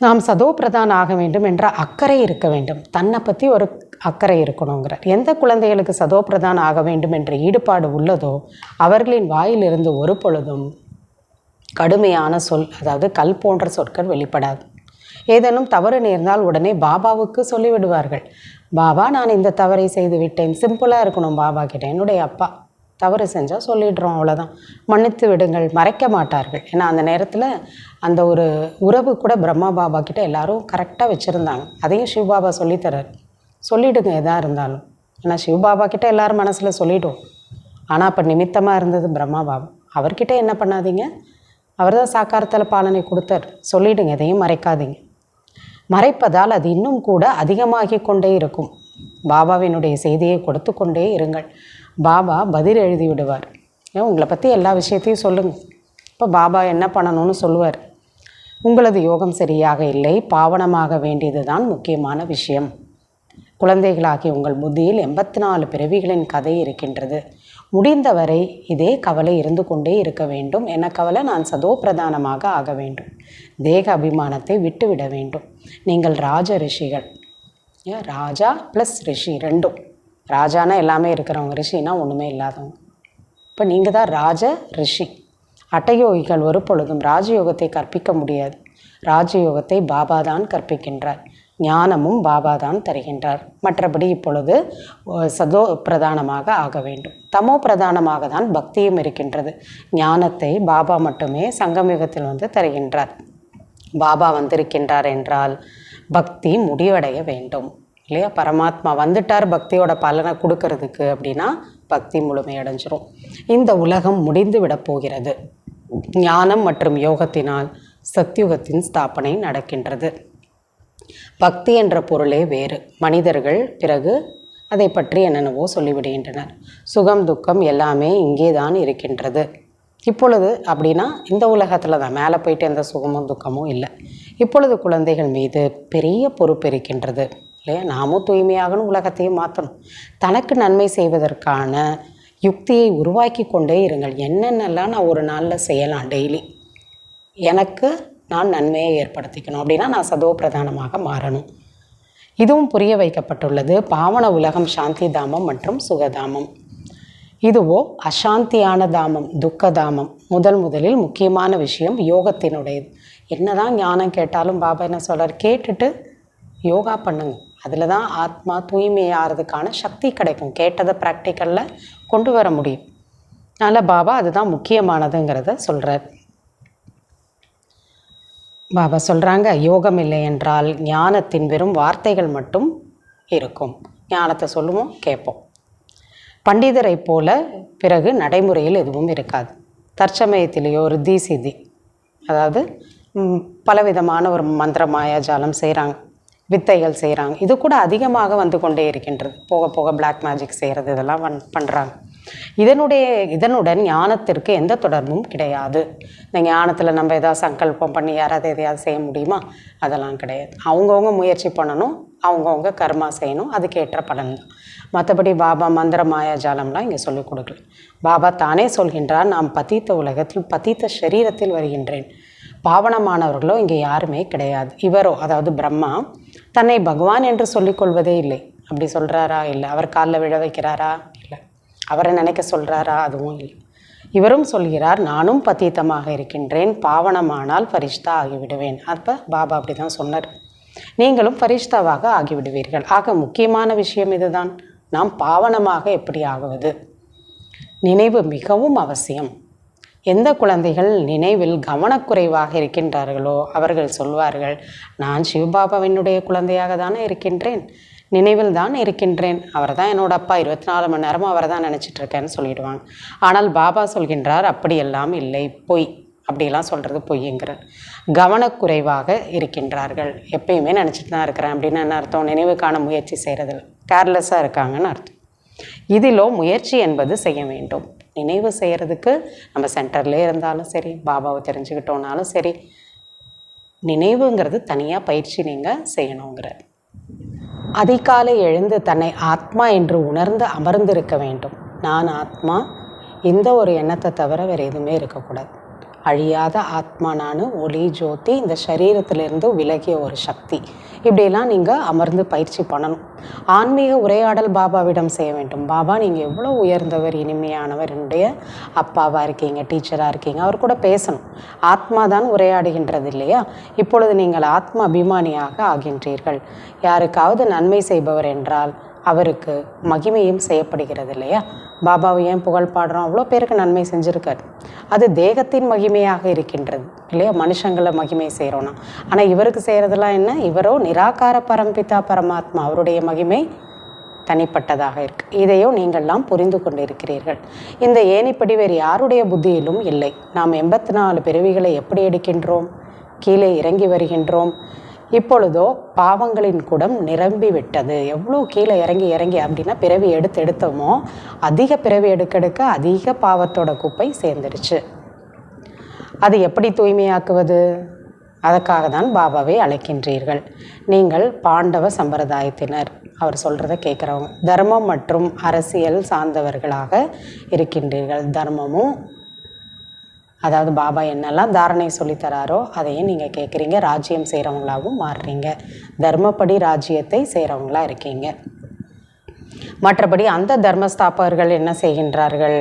நாம் சதோ பிரதானம் ஆக வேண்டும் என்ற அக்கறை இருக்க வேண்டும். தன்னை பற்றி ஒரு அக்கறை இருக்கணுங்கிறார். எந்த குழந்தைகளுக்கு சதோ பிரதானம் ஆக வேண்டும் என்ற ஈடுபாடு உள்ளதோ அவர்களின் வாயிலிருந்து ஒரு பொழுதும் கடுமையான சொல், அதாவது கல் போன்ற சொற்கள் வெளிப்படாது. ஏதேனும் தவறு நேர்ந்தால் உடனே பாபாவுக்கு சொல்லிவிடுவார்கள். பாபா, நான் இந்த தவறை செய்து விட்டேன். சிம்பிளாக இருக்கணும் பாபா கிட்ட. என்னுடைய அப்பா தவறு செஞ்சால் சொல்லிடுறோம், அவ்வளோதான், மன்னித்து விடுங்கள். மறைக்க மாட்டார்கள். ஏன்னா அந்த நேரத்தில் அந்த ஒரு உறவு கூட பிரம்மா பாபா கிட்ட எல்லாரும் கரெக்டாக வச்சுருந்தாங்க. அதையும் சிவபாபா சொல்லித்தரார். சொல்லிவிடுங்க எதாக இருந்தாலும். ஏன்னா சிவபாபா கிட்ட எல்லோரும் மனசில் சொல்லிவிடுவோம். ஆனால் அப்போ நிமித்தமாக இருந்தது பிரம்மா பாபா. அவர்கிட்ட என்ன பண்ணாதீங்க, அவர் தான் சாக்காரத்தில் பாலனை கொடுத்தார். சொல்லிவிடுங்க, எதையும் மறைக்காதீங்க. மறைப்பதால் அது இன்னும் கூட அதிகமாகி கொண்டே இருக்கும். பாபாவினுடைய செய்தியை கொடுத்து கொண்டே இருங்கள். பாபா பதில் எழுதி விடுவார். ஏன் உங்களை பற்றி எல்லா விஷயத்தையும் சொல்லுங்கள். இப்போ பாபா என்ன பண்ணணும்னு சொல்லுவார். உங்களது யோகம் சரியாக இல்லை, பாவனமாக வேண்டியது தான் முக்கியமான விஷயம். குழந்தைகளாகி உங்கள் புத்தியில் 84 பிறவிகளின் கதை இருக்கின்றது. முடிந்தவரை இதே கவலை இருந்து கொண்டே இருக்க வேண்டும். என்ன கவலை? நான் சதோ பிரதானமாக ஆக வேண்டும், தேக அபிமானத்தை விட்டுவிட வேண்டும். நீங்கள் ராஜ ரிஷிகள். ராஜா ப்ளஸ் ரிஷி ரெண்டும். ராஜானா எல்லாமே இருக்கிறவங்க, ரிஷினா ஒன்றுமே இல்லாதவங்க. இப்போ நீங்கள் தான் ராஜ ரிஷி. அட்டயோகிகள் ஒரு பொழுதும் ராஜயோகத்தை கற்பிக்க முடியாது. ராஜயோகத்தை பாபா தான் கற்பிக்கின்றார். ஞானமும் பாபா தான் தருகின்றார். மற்றபடி இப்பொழுது சதோ பிரதானமாக ஆக வேண்டும். தமோ பிரதானமாக தான் பக்தியும் இருக்கின்றது. ஞானத்தை பாபா மட்டுமே சங்கமயுகத்தில் தருகின்றார். பாபா வந்திருக்கின்றார் என்றால் பக்தி முடிவடைய வேண்டும் இல்லையா? பரமாத்மா வந்துட்டார் பக்தியோட பலனை கொடுக்கறதுக்கு அப்படின்னா பக்தி முழுமையடைஞ்சிரும். இந்த உலகம் முடிந்து விடப் போகிறது. ஞானம் மற்றும் யோகத்தினால் சத்யுகத்தின் ஸ்தாபனை நடக்கின்றது. பக்தி என்ற பொருளே வேறு. மனிதர்கள் பிறகு அதை பற்றி என்னென்னவோ சொல்லிவிடுகின்றனர். சுகம் துக்கம் எல்லாமே இங்கே தான் இருக்கின்றது. இப்பொழுது அப்படின்னா இந்த உலகத்தில் தான், மேலே போயிட்டு எந்த சுகமும் துக்கமும் இல்லை. இப்பொழுது குழந்தைகள் மீது பெரிய பொறுப்பு இருக்கின்றது இல்லையா? நாமும் தூய்மையாகணும், உலகத்தையும் மாற்றணும். தனக்கு நன்மை செய்வதற்கான யுக்தியை உருவாக்கி கொண்டே இருங்கள். என்னென்னலாம் நான் ஒரு நாளில் செய்யலாம், டெய்லி எனக்கு நான் நன்மையை ஏற்படுத்திக்கணும் அப்படின்னா நான் சதோ பிரதானமாக மாறணும். இதுவும் புரிய வைக்கப்பட்டுள்ளது. பாவன உலகம் சாந்தி தாமம் மற்றும் சுகதாமம். இதுவோ அசாந்தியான தாமம், துக்கதாமம். முதலில் முக்கியமான விஷயம் யோகத்தினுடையது. என்னதான் ஞானம் கேட்டாலும் பாபா என்ன சொல்கிறார்? கேட்டுட்டு யோகா பண்ணுங்க. அதில் தான் ஆத்மா தூய்மையாகிறதுக்கான சக்தி கிடைக்கும். கேட்டதை ப்ராக்டிக்கலில் கொண்டு வர முடியும். அதனால் பாபா அதுதான் முக்கியமானதுங்கிறத சொல்கிறார். பாபா சொல்கிறாங்க, யோகம் இல்லை என்றால் ஞானத்தின் வெறும் வார்த்தைகள் மட்டும் இருக்கும். ஞானத்தை சொல்லுவோம், கேட்போம். பண்டிதரை போல பிறகு நடைமுறையில் எதுவும் இருக்காது. தற்சமயத்திலேயோ ரித்தி சித்தி அதாவது பலவிதமான ஒரு மந்திர மாயாஜாலம் செய்கிறாங்க, வித்தைகள் செய்கிறாங்க. இது கூட அதிகமாக வந்து கொண்டே இருக்கின்றது. போக போக பிளாக் மேஜிக் செய்கிறது இதெல்லாம் பண்ணுறாங்க. இதனுடன் ஞானத்திற்கு எந்த தொடர்பும் கிடையாது. இந்த ஞானத்தில் நம்ம எதாவது சங்கல்பம் பண்ணி யாராவது எதையாவது செய்ய முடியுமா? அதெல்லாம் கிடையாது. அவங்கவுங்க முயற்சி பண்ணணும், அவங்கவுங்க கர்மா செய்யணும், அதுக்கேற்ற பலன் தான். மற்றபடி பாபா மந்திர மாயாஜாலம்லாம் இங்கே சொல்லிக் கொடுக்கல. பாபா தானே சொல்கின்றார், நான் பதீத்த உலகத்தில் பதீத்த சரீரத்தில் வருகின்றேன். பாவனமானவர்களோ இங்கே யாருமே கிடையாது. இவரோ, அதாவது பிரம்மா, தன்னை பகவான் என்று சொல்லிக்கொள்வதே இல்லை. அப்படி சொல்கிறாரா? இல்லை. அவர் காலில் விழ வைக்கிறாரா? இல்லை. அவரை நினைக்க சொல்கிறாரா? அதுவும் இல்லை. இவரும் சொல்கிறார், நானும் பதீத்தமாக இருக்கின்றேன், பாவனமானால் ஃபரிஷ்தா ஆகிவிடுவேன். அப்போ பாபா அப்படி தான் சொன்னார், நீங்களும் ஃபரிஷ்தாவாக ஆகிவிடுவீர்கள். ஆக முக்கியமான விஷயம் இதுதான், நாம் பாவனமாக எப்படி ஆகுவது? நினைவு மிகவும் அவசியம். எந்த குழந்தைகள் நினைவில் கவனக்குறைவாக இருக்கின்றார்களோ அவர்கள் சொல்வார்கள், நான் சிவபாபாவினுடைய குழந்தையாக தானே இருக்கின்றேன், நினைவில் தான் இருக்கின்றேன், அவர் தான் என்னோட அப்பா, 24 மணி நேரமும் அவரை தான் நினச்சிட்ருக்கேன்னு சொல்லிடுவாங்க. ஆனால் பாபா சொல்கின்றார், அப்படியெல்லாம் இல்லை, பொய். அப்படியெல்லாம் சொல்கிறது பொய்யுங்கிறார். கவனக்குறைவாக இருக்கின்றார்கள், எப்பயுமே நினச்சிட்டு தான் இருக்கிறேன் அப்படின்னு என்ன அர்த்தம்? நினைவுக்கான முயற்சி செய்கிறதில்ல, கேர்லெஸ்ஸாக இருக்காங்கன்னு அர்த்தம். இதிலோ முயற்சி என்பது செய்ய வேண்டும். நினைவு செய்கிறதுக்கு நம்ம சென்டர்லேயே இருந்தாலும் சரி, பாபாவை தெரிஞ்சுக்கிட்டோன்னாலும் சரி, நினைவுங்கிறது தனியாக பயிற்சி நீங்கள் செய்யணுங்கிறார். அதிகாலை எழுந்து தன்னை ஆத்மா என்று உணர்ந்து அமர்ந்திருக்க வேண்டும். நான் ஆத்மா, இந்த ஒரு எண்ணத்தை தவிர வேறு எதுவுமே இருக்கக்கூடாது. அழியாத ஆத்மா நான், ஒளி ஜோதி, இந்த சரீரத்திலிருந்து விலகிய ஒரு சக்தி. இப்படியெல்லாம் நீங்கள் அமர்ந்து பயிற்சி பண்ணணும். ஆன்மீக உரையாடல் பாபாவிடம் செய்ய வேண்டும். பாபா, நீங்கள் எவ்வளோ உயர்ந்தவர், இனிமையானவர், என்னுடைய அப்பாவாக இருக்கீங்க, டீச்சராக இருக்கீங்க, அவர் கூட பேசணும். ஆத்மா தான் உரையாடுகின்றது இல்லையா? இப்பொழுது நீங்கள் ஆத்மா அபிமானியாக ஆகின்றீர்கள். யாருக்காவது நன்மை செய்பவர் என்றால் அவருக்கு மகிமையும் செய்யப்படுகிறது இல்லையா? பாபாவை ஏன் புகழ் பாடுறோம்? அவ்வளோ பேருக்கு நன்மை செஞ்சுருக்கார். அது தேகத்தின் மகிமையாக இருக்கின்றது இல்லையா? மனுஷங்களை மகிமை செய்கிறோன்னா. ஆனால் இவருக்கு செய்கிறதெல்லாம் என்ன? இவரோ நிராகார பரம்பிதா பரமாத்மா, அவருடைய மகிமை தனிப்பட்டதாக இருக்கு. இதையோ நீங்கள்லாம் புரிந்து கொண்டிருக்கிறீர்கள். இந்த ஏணிப்படி வேறு யாருடைய புத்தியிலும் இல்லை. நாம் 84 பிறவிகளை எப்படி எடுக்கின்றோம்? கீழே இறங்கி வருகின்றோம். இப்பொழுதோ பாவங்களின் குடம் நிரம்பி விட்டது. எவ்வளோ கீழே இறங்கி இறங்கி அப்படின்னா பிறவி எடுத்தோமோ அதிக பிறவி எடுக்க அதிக பாவத்தோட குப்பை சேர்ந்துருச்சு. அது எப்படி தூய்மையாக்குவது? அதற்காக தான் பாபாவை அழைக்கின்றீர்கள். நீங்கள் பாண்டவ சம்பிரதாயத்தினர், அவர் சொல்கிறத கேட்குறவங்க, தர்மம் மற்றும் அரசியல் சார்ந்தவர்களாக இருக்கின்றீர்கள். தர்மமும், அதாவது பாபா என்னெல்லாம் தாரணை சொல்லித்தராரோ அதையும் நீங்கள் கேட்குறீங்க. ராஜ்யம் செய்கிறவங்களாகவும் மாறுறீங்க. தர்மப்படி ராஜ்யத்தை செய்கிறவங்களா இருக்கீங்க. மற்றபடி அந்த தர்மஸ்தாபகர்கள் என்ன செய்கின்றார்கள்?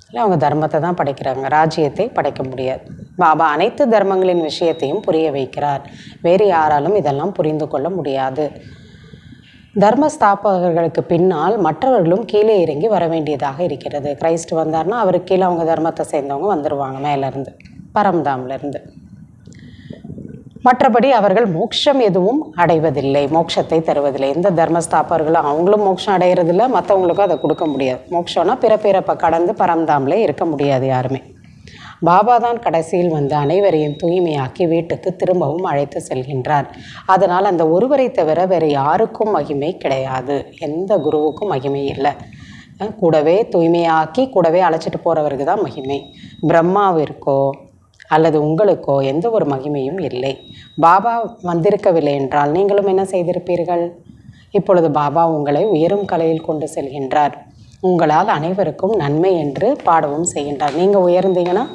இல்லை, அவங்க தர்மத்தை தான் படைக்கிறாங்க, ராஜ்யத்தை படைக்க முடியாது. பாபா அனைத்து தர்மங்களின் விஷயத்தையும் புரிய வைக்கிறார். வேறு யாராலும் இதெல்லாம் புரிந்து கொள்ள முடியாது. தர்மஸ்தாபகர்களுக்கு பின்னால் மற்றவர்களும் கீழே இறங்கி வர வேண்டியதாக இருக்கிறது. கிரைஸ்ட் வந்தார்னா அவருக்கு கீழே அவங்க தர்மத்தை சேர்ந்தவங்க வந்துடுவாங்க, மேலேருந்து, பரம்தாம்லேருந்து. மற்றபடி அவர்கள் மோட்சம் எதுவும் அடைவதில்லை, மோட்சத்தை தருவதில்லை. எந்த தர்மஸ்தாபகர்களும் அவங்களும் மோட்சம் அடைகிறதில்ல, மற்றவங்களுக்கும் அதை கொடுக்க முடியாது. மோட்சம்னா பிறப்பை கடந்து பரம்தாம்ல இருக்க முடியாது யாருமே. பாபா தான் கடைசியில் வந்து அனைவரையும் தூய்மையாக்கி வீட்டுக்கு திரும்பவும் அழைத்து செல்கின்றார். அதனால் அந்த ஒருவரை தவிர வேறு யாருக்கும் மகிமை கிடையாது. எந்த குருவுக்கும் மகிமை இல்லை. கூடவே தூய்மையாக்கி கூடவே அழைச்சிட்டு போகிறவருக்கு தான் மகிமை. பிரம்மாவிற்கோ அல்லது உங்களுக்கோ எந்த ஒரு மகிமையும் இல்லை. பாபா வந்திருக்கவில்லை என்றால் நீங்களும் என்ன செய்திருப்பீர்கள்? இப்பொழுது பாபா உங்களை உயரும் கலையில் கொண்டு செல்கின்றார். உங்களால் அனைவருக்கும் நன்மை என்று பாடவும் செய்கின்றார். நீங்கள் உயர்ந்தீங்கன்னா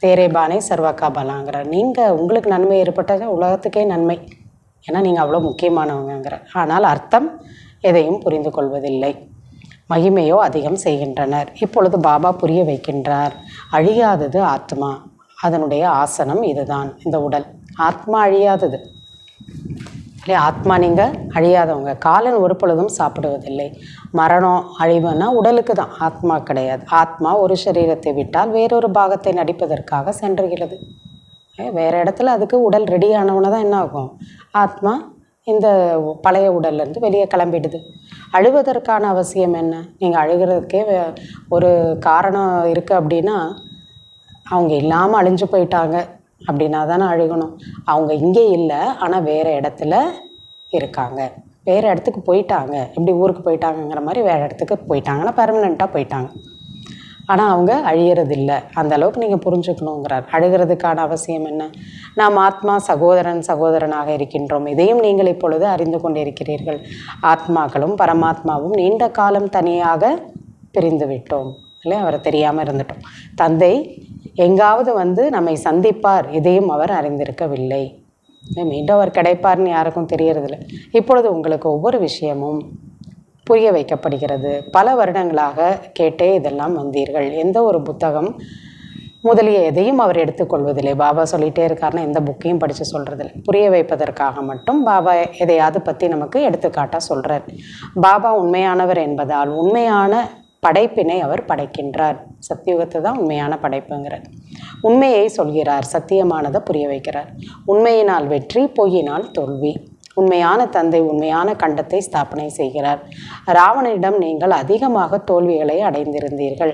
தேரேபானே சர்வக்கா பலாங்கிறார். நீங்கள் உங்களுக்கு நன்மை ஏற்பட்டால் உலகத்துக்கே நன்மை, ஏன்னா நீங்கள் அவ்வளோ முக்கியமானவங்கிறார். ஆனால் அர்த்தம் எதையும் புரிந்து கொள்வதில்லை. மகிமையோ அதிகம் செய்கின்றனர். இப்பொழுது பாபா புரிய வைக்கின்றார், அழியாதது ஆத்மா, அதனுடைய ஆசனம் இதுதான் இந்த உடல். ஆத்மா அழியாதது இல்லையா? ஆத்மா நீங்கள் அழியாதவங்க. காலன் ஒரு பொழுதும் சாப்பிடுவதில்லை. மரணம் அழிவுன்னா உடலுக்கு தான், ஆத்மா கிடையாது. ஆத்மா ஒரு சரீரத்தை விட்டால் வேறொரு பாகத்தை நடிப்பதற்காக சென்றுகிறது. வேறு இடத்துல அதுக்கு உடல் ரெடி ஆனவுன தான் என்ன ஆகும்? ஆத்மா இந்த பழைய உடல்லேருந்து வெளியே கிளம்பிடுது. அழுவதற்கான அவசியம் என்ன? நீங்கள் அழுகிறதுக்கே ஒரு காரணம் இருக்குது அப்படின்னா அவங்க இல்லாமல் அழிஞ்சு போயிட்டாங்க, அப்படின்னா தானே அழுகணும். அவங்க இங்கே இல்லை, ஆனால் வேறு இடத்துல இருக்காங்க, வேறு இடத்துக்கு போயிட்டாங்க. எப்படி ஊருக்கு போயிட்டாங்கங்கிற மாதிரி வேறு இடத்துக்கு போயிட்டாங்கன்னா பெர்மனெண்ட்டாக போயிட்டாங்க. ஆனால் அவங்க அழியறதில்லை. அந்த அளவுக்கு நீங்கள் புரிஞ்சுக்கணுங்கிறார். அழுகிறதுக்கான அவசியம் என்ன? நாம் ஆத்மா சகோதரனாக இருக்கின்றோம். இதையும் நீங்கள் இப்பொழுது அறிந்து கொண்டிருக்கிறீர்கள். ஆத்மாக்களும் பரமாத்மாவும் நீண்ட காலம் தனியாக பிரிந்து விட்டோம் இல்லை, அவரை தெரியாமல் இருந்துட்டோம். தந்தை எங்காவது நம்மை சந்திப்பார், இதையும் அவர் அறிந்திருக்கவில்லை. மீண்டும் அவர் கிடைப்பார்னு யாருக்கும் தெரியறதில்லை. இப்பொழுது உங்களுக்கு ஒவ்வொரு விஷயமும் புரிய வைக்கப்படுகிறது. பல வருடங்களாக கேட்டே இதெல்லாம் வந்தீர்கள். எந்த ஒரு புத்தகம் முதலிய எதையும் அவர் எடுத்துக்கொள்வதில்லை. பாபா சொல்லிகிட்டே இருக்காருன்னா எந்த புக்கையும் படித்து சொல்கிறதில்லை. புரிய வைப்பதற்காக மட்டும் பாபா எதையாவது பற்றி நமக்கு எடுத்துக்காட்டாக சொல்கிறார். பாபா உண்மையானவர் என்பதால் உண்மையான படைப்பினை அவர் படைக்கின்றார். சத்தியுகத்தை தான் உண்மையான படைப்புங்கிறார். உண்மையை சொல்கிறார், சத்தியமானதை புரிய வைக்கிறார். உண்மையினால் வெற்றி, பொய்யினால் தோல்வி. உண்மையான தந்தை உண்மையான கண்டத்தை ஸ்தாபனை செய்கிறார். ராவணனிடம் நீங்கள் அதிகமாக தோல்விகளை அடைந்திருந்தீர்கள்.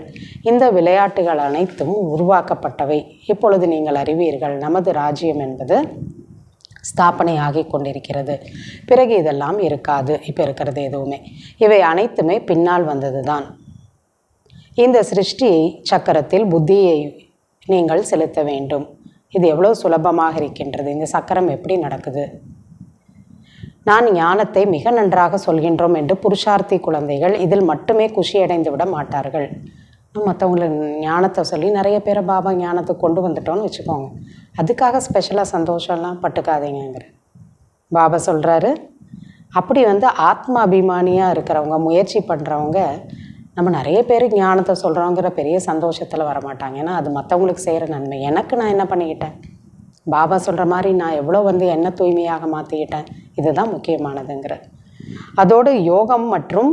இந்த விளையாட்டுகள் அனைத்தும் உருவாக்கப்பட்டவை. இப்பொழுது நீங்கள் அறிவீர்கள், நமது ராஜ்யம் என்பது ஸ்தாபனை ஆகி கொண்டிருக்கிறது. பிறகு இதெல்லாம் இருக்காது. இப்போ இருக்கிறது எதுவுமே, இவை அனைத்துமே பின்னால் வந்தது தான். இந்த சிருஷ்டி சக்கரத்தில் புத்தியை நீங்கள் செலுத்த வேண்டும். இது எவ்வளோ சுலபமாக இருக்கின்றது. இந்த சக்கரம் எப்படி நடக்குது? நான் ஞானத்தை மிக நன்றாக சொல்கின்றோம் என்று புருஷார்த்தி குழந்தைகள் இதில் மட்டுமே குஷியடைந்து விட மாட்டார்கள். மற்றவங்களை ஞானத்தை சொல்லி நிறைய பேரை பாபா ஞானத்தை கொண்டு வந்துட்டோன்னு வச்சுக்கோங்க, அதுக்காக ஸ்பெஷலாக சந்தோஷம்லாம் பட்டுக்காதீங்கிற பாபா சொல்கிறாரு. அப்படி ஆத்ம அபிமானியாக இருக்கிறவங்க, முயற்சி பண்ணுறவங்க, நம்ம நிறைய பேர் ஞானத்தை சொல்கிறோங்கிற பெரிய சந்தோஷத்தில் வரமாட்டாங்க. ஏன்னா அது மற்றவங்களுக்கு செய்கிற நன்மை. எனக்கு நான் என்ன பண்ணிக்கிட்டேன், பாபா சொல்கிற மாதிரி நான் எவ்வளோ என்ன தூய்மையாக மாற்றிக்கிட்டேன், இதுதான் முக்கியமானதுங்கிற. அதோடு யோகம் மற்றும்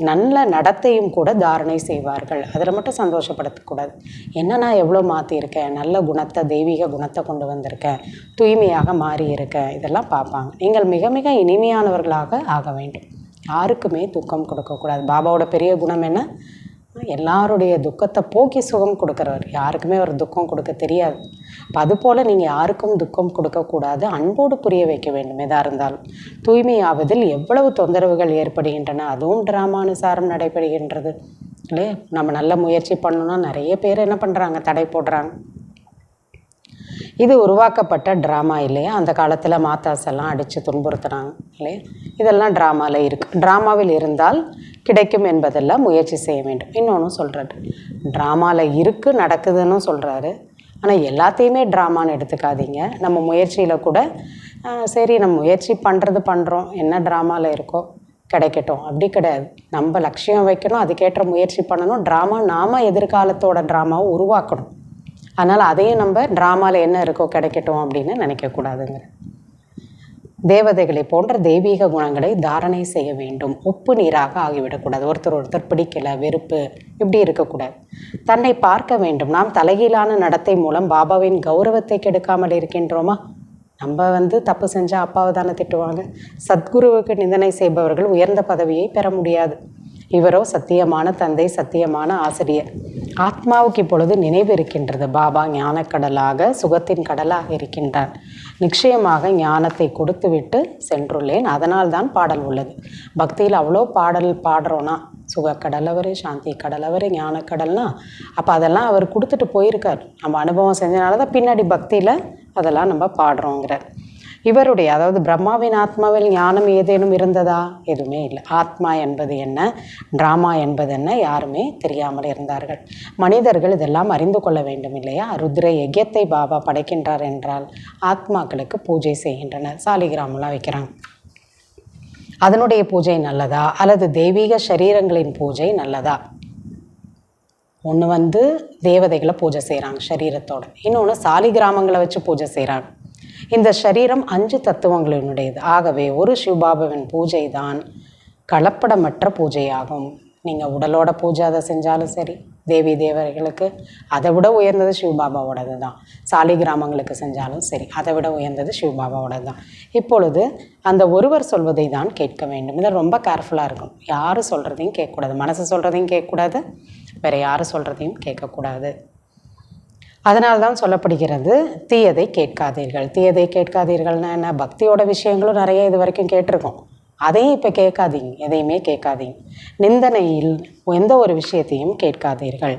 நல்ல நடத்தையும் கூட தாரணை செய்வார்கள். அதில் மட்டும் சந்தோஷப்படக்கூடாது. என்ன நான் எவ்வளோ மாற்றியிருக்கேன், நல்ல குணத்தை, தெய்வீக குணத்தை கொண்டு வந்திருக்கேன், தூய்மையாக மாறி இருக்கேன், இதெல்லாம் பார்ப்பாங்க. நீங்கள் மிக மிக இனிமையானவர்களாக ஆக வேண்டும். யாருக்குமே துக்கம் கொடுக்கக்கூடாது. பாபாவோட பெரிய குணம் என்ன? எல்லாருடைய துக்கத்தை போக்கி சுகம் கொடுக்குறவர். யாருக்குமே ஒரு துக்கம் கொடுக்க தெரியாது. அப்போ அதுபோல் நீங்கள் யாருக்கும் துக்கம் கொடுக்கக்கூடாது. அன்போடு புரிய வைக்க வேண்டும். எதாக இருந்தாலும் தூய்மையாவதில் எவ்வளவு தொந்தரவுகள் ஏற்படுகின்றன, அதுவும் டிராமானுசாரம் நடைபெறுகின்றது இல்லையா? நம்ம நல்ல முயற்சி பண்ணணும்னா நிறைய பேர் என்ன பண்ணுறாங்க, தடை போடுறாங்க. இது உருவாக்கப்பட்ட ட்ராமா இல்லையா? அந்த காலத்தில் மாத்தாஸ் எல்லாம் அடித்து துன்புறுத்துனாங்க இல்லையா? இதெல்லாம் ட்ராமாவில் இருக்குது. ட்ராமாவில் இருந்தால் கிடைக்கும் என்பதெல்லாம் முயற்சி செய்ய வேண்டும். இன்னொன்று சொல்கிறாரு, ட்ராமாவில் இருக்குது நடக்குதுன்னு சொல்கிறாரு. ஆனால் எல்லாத்தையுமே ட்ராமான்னு எடுத்துக்காதீங்க. நம்ம முயற்சியில் கூட சரி நம்ம முயற்சி பண்ணுறோம், என்ன ட்ராமாவில் இருக்கோ கிடைக்கட்டும், அப்படி கிடையாது. நம்ம லட்சியம் வைக்கணும், அதுக்கேற்ற முயற்சி பண்ணணும். ட்ராமா நாம் எதிர்காலத்தோட ட்ராமாவை உருவாக்கணும். அதனால் அதையும் நம்ம ட்ராமாவில் என்ன இருக்கோ கிடைக்கட்டும் அப்படின்னு நினைக்கக்கூடாதுங்கிற. தேவதைகளை போன்ற தெய்வீக குணங்களை தாரணை செய்ய வேண்டும். உப்பு நீராக ஆகிவிடக்கூடாது. ஒருத்தர் பிடிக்கலை, வெறுப்பு இப்படி இருக்கக்கூடாது. தன்னை பார்க்க வேண்டும். நாம் தலைகீழான நடத்தை மூலம் பாபாவின் கௌரவத்தை கெடுக்காமல் இருக்கின்றோமா? நம்ம தப்பு செஞ்சால் அப்பாவை தானே திட்டுவாங்க. சத்குருவுக்கு நிந்தனை செய்பவர்கள் உயர்ந்த பதவியை பெற முடியாது. இவரோ சத்தியமான தந்தை, சத்தியமான ஆசிரியர். ஆத்மாவுக்கு இப்பொழுது நினைவு இருக்கின்றது. பாபா ஞானக்கடலாக, சுகத்தின் கடலாக இருக்கின்றார். நிச்சயமாக ஞானத்தை கொடுத்துவிட்டு சென்றுள்ளேன். அதனால் தான் பாடல் உள்ளது. பக்தியில் அவ்வளோ பாடல் பாடுறோன்னா, சுகக்கடல் அவர், சாந்தி கடல் அவர், ஞானக்கடல்னா அப்போ அதெல்லாம் அவர் கொடுத்துட்டு போயிருக்கார். நம்ம அனுபவம் செஞ்சனால தான் பின்னாடி பக்தியில் அதெல்லாம் நம்ம பாடுறோங்கிறார். இவருடைய, அதாவது பிரம்மாவின் ஆத்மாவில் ஞானம் ஏதேனும் இருந்ததா? எதுவுமே இல்லை. ஆத்மா என்பது என்ன, ட்ராமா என்பது என்ன, யாருமே தெரியாமல் இருந்தார்கள். மனிதர்கள் இதெல்லாம் அறிந்து கொள்ள வேண்டும் இல்லையா? ருத்ர யஜ்யத்தை பாபா படைக்கின்றார் என்றால் ஆத்மாக்களுக்கு பூஜை செய்கின்றனர். சாலிகிராமெல்லாம் வைக்கிறாங்க. அதனுடைய பூஜை நல்லதா அல்லது தெய்வீக சரீரங்களின் பூஜை நல்லதா? ஒன்று தேவதைகளை பூஜை செய்கிறாங்க சரீரத்தோட, இன்னொன்று சாலிகிராமங்களை வச்சு பூஜை செய்கிறாங்க. இந்த சரீரம் 5 தத்துவங்களினுடையது. ஆகவே ஒரு சிவபாபாவின் பூஜை தான் கலப்படமற்ற பூஜையாகும். நீங்கள் உடலோட பூஜை அதை செஞ்சாலும் சரி, தேவி தேவர்களுக்கு அதை விட உயர்ந்தது சிவபாபாவோடது தான். சாலிகிராமங்களுக்கு செஞ்சாலும் சரி, அதை விட உயர்ந்தது சிவபாபாவோடது தான். இப்பொழுது அந்த ஒருவர் சொல்வதை தான் கேட்க வேண்டும். இதை ரொம்ப கேர்ஃபுல்லாக இருக்கும். யார் சொல்கிறதையும் கேட்கக்கூடாது. மனசு சொல்கிறதையும் கேட்கக்கூடாது, வேறு யார் சொல்கிறதையும் கேட்கக்கூடாது. அதனால்தான் சொல்லப்படுகிறது தீயதை கேட்காதீர்கள். தீயதை கேட்காதீர்கள்னா என்ன? பக்தியோட விஷயங்களும் நிறைய இது வரைக்கும் கேட்டிருக்கோம். அதையும் இப்போ கேட்காதீங்க, எதையுமே கேட்காதீங்க. நிந்தனையில் எந்த ஒரு விஷயத்தையும் கேட்காதீர்கள்.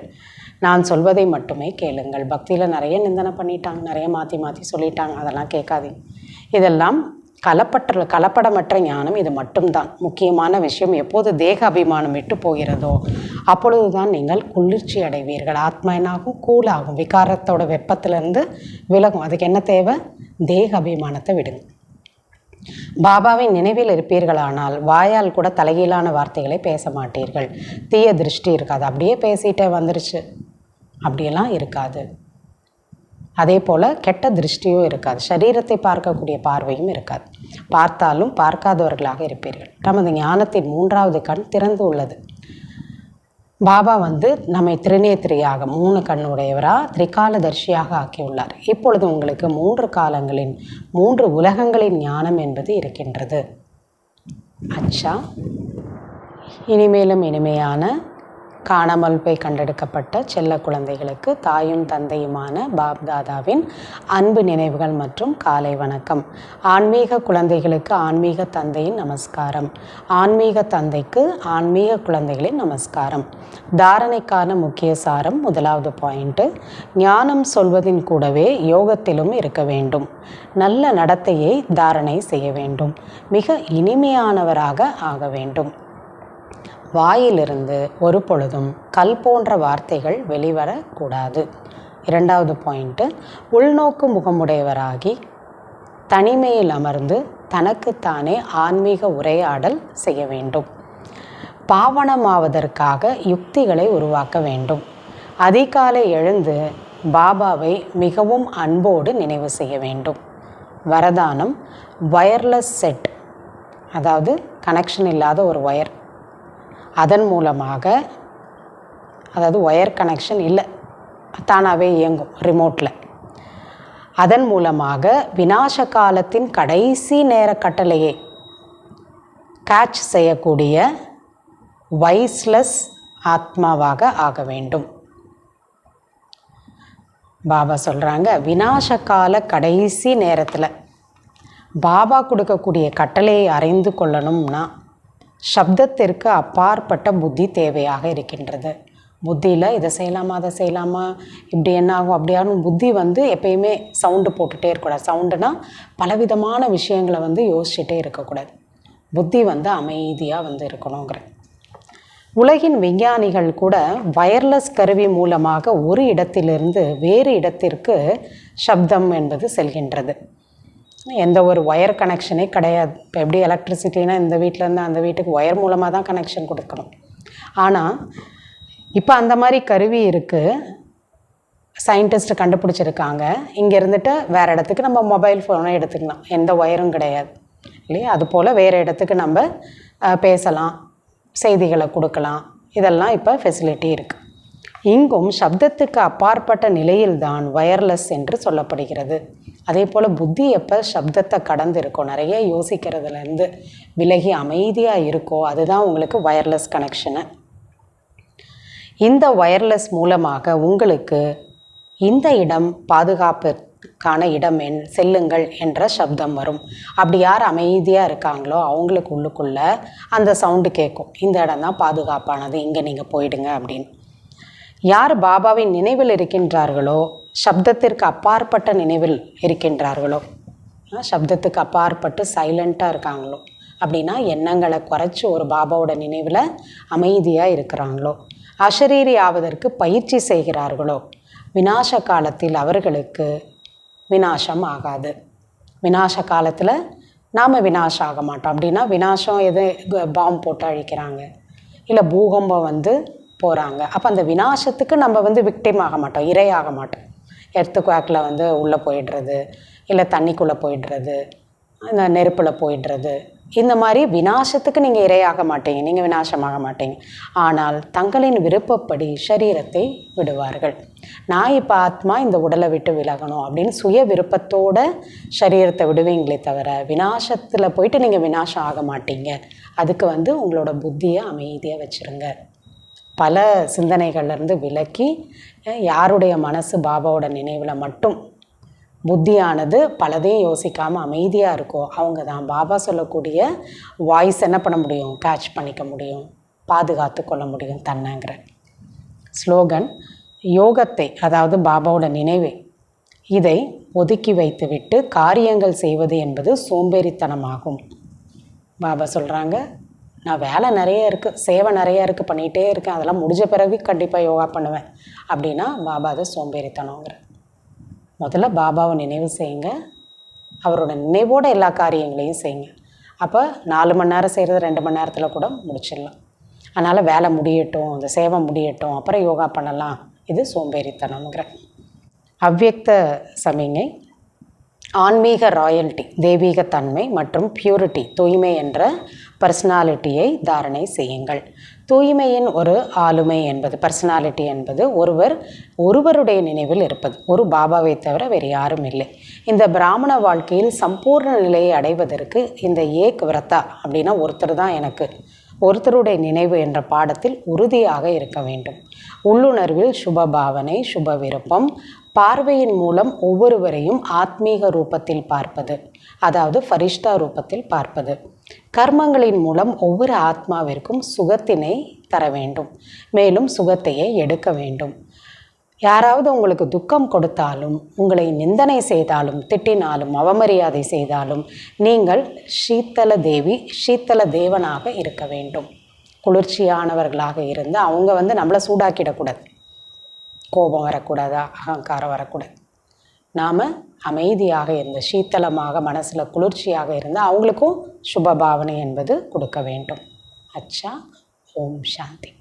நான் சொல்வதை மட்டுமே கேளுங்கள். பக்தியில் நிறைய நிந்தனை பண்ணிட்டாங்க, நிறைய மாற்றி மாற்றி சொல்லிட்டாங்க, அதெல்லாம் கேட்காதீங்க. இதெல்லாம் கலப்படமற்ற ஞானம். இது மட்டும்தான் முக்கியமான விஷயம். எப்போது தேக அபிமானம் விட்டு போகிறதோ அப்பொழுதுதான் நீங்கள் குளிர்ச்சி அடைவீர்கள். ஆத்மா என்னாகும்? கூலாகும். விகாரத்தோட வெப்பத்திலேருந்து விலகும். அதுக்கு என்ன தேவை? தேக அபிமானத்தை விடுங்க. பாபாவின் நினைவில் இருப்பீர்களானால் வாயால் கூட தலைகீழான வார்த்தைகளை பேச மாட்டீர்கள். தீய திருஷ்டி இருக்காது. அப்படியே பேசிட்டே வந்துருச்சு அப்படியெல்லாம் இருக்காது. அதே போல் கெட்ட திருஷ்டியும் இருக்காது. சரீரத்தை பார்க்கக்கூடிய பார்வையும் இருக்காது. பார்த்தாலும் பார்க்காதவர்களாக இருப்பீர்கள். நமது ஞானத்தின் 3வது கண் திறந்து உள்ளது. பாபா நம்மை திருநேத்திரியாக 3 கண்ணுடையவராக திரிகாலதர்ஷியாக ஆக்கியுள்ளார். இப்பொழுது உங்களுக்கு 3 காலங்களின் 3 உலகங்களின் ஞானம் என்பது இருக்கின்றது. அச்சா, இனிமேலும் இனிமையான காணாமல் போய் கண்டெடுக்கப்பட்ட செல்ல குழந்தைகளுக்கு தாயும் தந்தையுமான பாப்தாதாவின் அன்பு நினைவுகள் மற்றும் காலை வணக்கம். ஆன்மீக குழந்தைகளுக்கு ஆன்மீக தந்தையின் நமஸ்காரம். ஆன்மீக தந்தைக்கு ஆன்மீக குழந்தைகளின் நமஸ்காரம். தாரணைக்கான முக்கிய சாரம் 1வது பாயிண்ட்டு, ஞானம் சொல்வதின் கூடவே யோகத்திலும் இருக்க வேண்டும். நல்ல நடத்தையை தாரணை செய்ய வேண்டும். மிக இனிமையானவராக ஆக வேண்டும். வாயிலிருந்து ஒரு பொழுதும் கல் போன்ற வார்த்தைகள் வெளிவரக்கூடாது. 2வது பாயிண்ட்டு, உள்நோக்கு முகமுடையவராகி தனிமையில் அமர்ந்து தனக்குத்தானே ஆன்மீக உரையாடல் செய்ய வேண்டும். பாவனமாவதற்காக யுக்திகளை உருவாக்க வேண்டும். அதிகாலை எழுந்து பாபாவை மிகவும் அன்போடு நினைவு செய்ய வேண்டும். வரதானம், வயர்லெஸ் செட், அதாவது கனெக்ஷன் இல்லாத ஒரு ஒயர். அதன் மூலமாக, அதாவது ஒயர் கனெக்ஷன் இல்லை, தானாகவே இயங்கும் ரிமோட்டில். அதன் மூலமாக விநாச காலத்தின் கடைசி நேர கட்டளையை கேட்ச் செய்யக்கூடிய வைஸ்லெஸ் ஆத்மாவாக ஆக வேண்டும். பாபா சொல்கிறாங்க, விநாச கால கடைசி நேரத்தில் பாபா கொடுக்கக்கூடிய கட்டளையை அறிந்து கொள்ளணும்னா சப்தத்திற்கு அப்பாற்பட்ட புத்தி தேவையாக இருக்கின்றது. புத்தியில் இதை செய்யலாமா, அதை செய்யலாமா, இப்படி என்ன ஆகும், அப்படியாகும் புத்தி எப்பயுமே சவுண்டு போட்டுகிட்டே இருக்கக்கூடாது. சவுண்டுனா பலவிதமான விஷயங்களை யோசிச்சுட்டே இருக்கக்கூடாது. புத்தி அமைதியாக இருக்கணுங்கிற. உலகின் விஞ்ஞானிகள் கூட வயர்லெஸ் கருவி மூலமாக ஒரு இடத்திலிருந்து வேறு இடத்திற்கு சப்தம் என்பது செல்கின்றது. எந்த ஒரு ஒயர் கனெக்ஷனே கிடையாது. இப்போ எப்படி எலக்ட்ரிசிட்டினா இந்த வீட்டிலேருந்து அந்த வீட்டுக்கு ஒயர் மூலமாக தான் கனெக்ஷன் கொடுக்கணும். ஆனால் இப்போ அந்த மாதிரி கருவி இருக்குது, சயின்டிஸ்ட் கண்டுபிடிச்சிருக்காங்க. இங்கே இருந்துட்டு வேறு இடத்துக்கு நம்ம மொபைல் ஃபோனை எடுத்துக்கலாம், எந்த ஒயரும் கிடையாது இல்லையா? அதுபோல் வேறு இடத்துக்கு நம்ம பேசலாம், செய்திகளை கொடுக்கலாம். இதெல்லாம் இப்போ ஃபெசிலிட்டி இருக்குது. இங்கும் சப்தத்துக்கு அப்பாற்பட்ட நிலையில்தான் வயர்லெஸ் என்று சொல்லப்படுகிறது. அதே போல் புத்தி எப்போ சப்தத்தை கடந்து இருக்கோ, நிறைய யோசிக்கிறதுலேருந்து விலகி அமைதியாக இருக்கோ, அதுதான் உங்களுக்கு வயர்லெஸ் கனெக்ஷனு. இந்த வயர்லெஸ் மூலமாக உங்களுக்கு இந்த இடம் பாதுகாப்புக்கான இடம் செல்லுங்கள் என்ற சப்தம் வரும். அப்படி யார் அமைதியாக இருக்காங்களோ அவங்களுக்கு உள்ளுக்குள்ளே அந்த சவுண்டு கேட்கும், இந்த இடம் தான் பாதுகாப்பானது, இங்கே நீங்கள் போயிடுங்க அப்படின்னு. யார் பாபாவின் நினைவில் இருக்கின்றார்களோ, சப்தத்திற்கு அப்பாற்பட்ட நினைவில் இருக்கின்றார்களோ, சப்தத்துக்கு அப்பாற்பட்டு சைலண்ட்டாக இருக்காங்களோ, அப்படின்னா எண்ணங்களை குறைச்சி ஒரு பாபாவோட நினைவில் அமைதியாக இருக்கிறாங்களோ, அஷரீரி ஆவதற்கு பயிற்சி செய்கிறார்களோ, விநாச காலத்தில் அவர்களுக்கு விநாசம் ஆகாது. விநாச காலத்தில் நாம் விநாசம் ஆக மாட்டோம். அப்படின்னா விநாசம் எது, பாம்பு போட்டு அழிக்கிறாங்க, இல்லை பூகம்பம் போகிறாங்க. அப்போ அந்த விநாசத்துக்கு நம்ம விக்டிம் ஆக மாட்டோம், இரையாக மாட்டோம். எர்த்துக்குவாக்கில் உள்ளே போயிடுறது, இல்லை தண்ணிக்குள்ளே போயிடுறது, இந்த நெருப்பில் போயிடுறது, இந்த மாதிரி விநாசத்துக்கு நீங்கள் இரையாக மாட்டீங்க, நீங்கள் விநாசமாக மாட்டீங்க. ஆனால் தங்களின் விருப்பப்படி சரீரத்தை விடுவார்கள். நான் இப்போ ஆத்மா இந்த உடலை விட்டு விலகணும் அப்படின்னு சுய விருப்பத்தோட சரீரத்தை விடுவீங்களே தவிர விநாசத்தில் போயிட்டு நீங்கள் விநாசம் ஆக மாட்டீங்க. அதுக்கு உங்களோட புத்தியை அமைதியாக வச்சுருங்க. பல சிந்தனைகள்லேருந்து விலக்கி யாருடைய மனசு பாபாவோட நினைவில் மட்டும் புத்தியானது பலதையும் யோசிக்காமல் அமைதியாக இருக்கோ அவங்க தான் பாபா சொல்லக்கூடிய வாய்ஸ் என்ன பண்ண முடியும், கேட்ச் பண்ணிக்க முடியும், பாதுகாத்து கொள்ள முடியும் தன்னைங்கிற ஸ்லோகன். யோகத்தை, அதாவது பாபாவோட நினைவை, இதை ஒதுக்கி வைத்துவிட்டு காரியங்கள் செய்வது என்பது சோம்பேறித்தனமாகும். பாபா சொல்கிறாங்க, நான் வேலை நிறைய இருக்குது, சேவை நிறையா இருக்குது, பண்ணிகிட்டே இருக்கேன், அதெல்லாம் முடிஞ்ச பிறகு கண்டிப்பாக யோகா பண்ணுவேன் அப்படின்னா பாபா அதை சோம்பேறித்தனங்கிற. முதல்ல பாபாவை நினைவு செய்யுங்க, அவரோட நினைவோட எல்லா காரியங்களையும் செய்யுங்க. அப்போ 4 மணி நேரம் செய்கிறது 2 மணி நேரத்தில் கூட முடிச்சிடலாம். அதனால் வேலை முடியட்டும், அந்த சேவை முடியட்டும், அப்புறம் யோகா பண்ணலாம், இது சோம்பேறித்தனம்ங்கிற. அவ்யக்த சமிகை. ஆன்மீக ராயல்ட்டி, தெய்வீக தன்மை மற்றும் பியூரிட்டி, தூய்மை என்ற பர்சனாலிட்டியை தாரணை செய்யுங்கள். தூய்மையின் ஒரு ஆளுமை என்பது, பர்சனாலிட்டி என்பது ஒருவருடைய நினைவில் இருப்பது, ஒரு பாபாவை தவிர வேறு யாரும் இல்லை. இந்த பிராமண வாழ்க்கையில் சம்பூர்ண நிலையை அடைவதற்கு இந்த ஏக் விரதா அப்படின்னா ஒருத்தர் தான் எனக்கு, ஒருத்தருடைய நினைவு என்ற பாடத்தில் உறுதியாக இருக்க வேண்டும். உள்ளுணர்வில் சுப பாவனை, சுப விருப்பம், பார்வையின் மூலம் ஒவ்வொருவரையும் ஆத்மீக ரூபத்தில் பார்ப்பது, அதாவது ஃபரிஷ்டா ரூபத்தில் பார்ப்பது. கர்மங்களின் மூலம் ஒவ்வொரு ஆத்மாவிற்கும் சுகத்தினை தர வேண்டும், மேலும் சுகத்தையே எடுக்க வேண்டும். யாராவது உங்களுக்கு துக்கம் கொடுத்தாலும், உங்களை நிந்தனை செய்தாலும், திட்டினாலும், அவமரியாதை செய்தாலும் நீங்கள் சீத்தல தேவி, சீத்தல தேவனாக இருக்க வேண்டும். குளிர்ச்சியானவர்களாக இருந்து அவங்க நம்மளை சூடாக்கிடக்கூடாது, கோபம் வரக்கூடாது, அகங்காரம் வரக்கூடாது. நாம் அமைதியாக இருந்து சீத்தலமாக மனசில் குளிர்ச்சியாக இருந்து அவங்களுக்கும் சுபபாவனை என்பது கொடுக்க வேண்டும். அச்சா. ஓம் சாந்தி.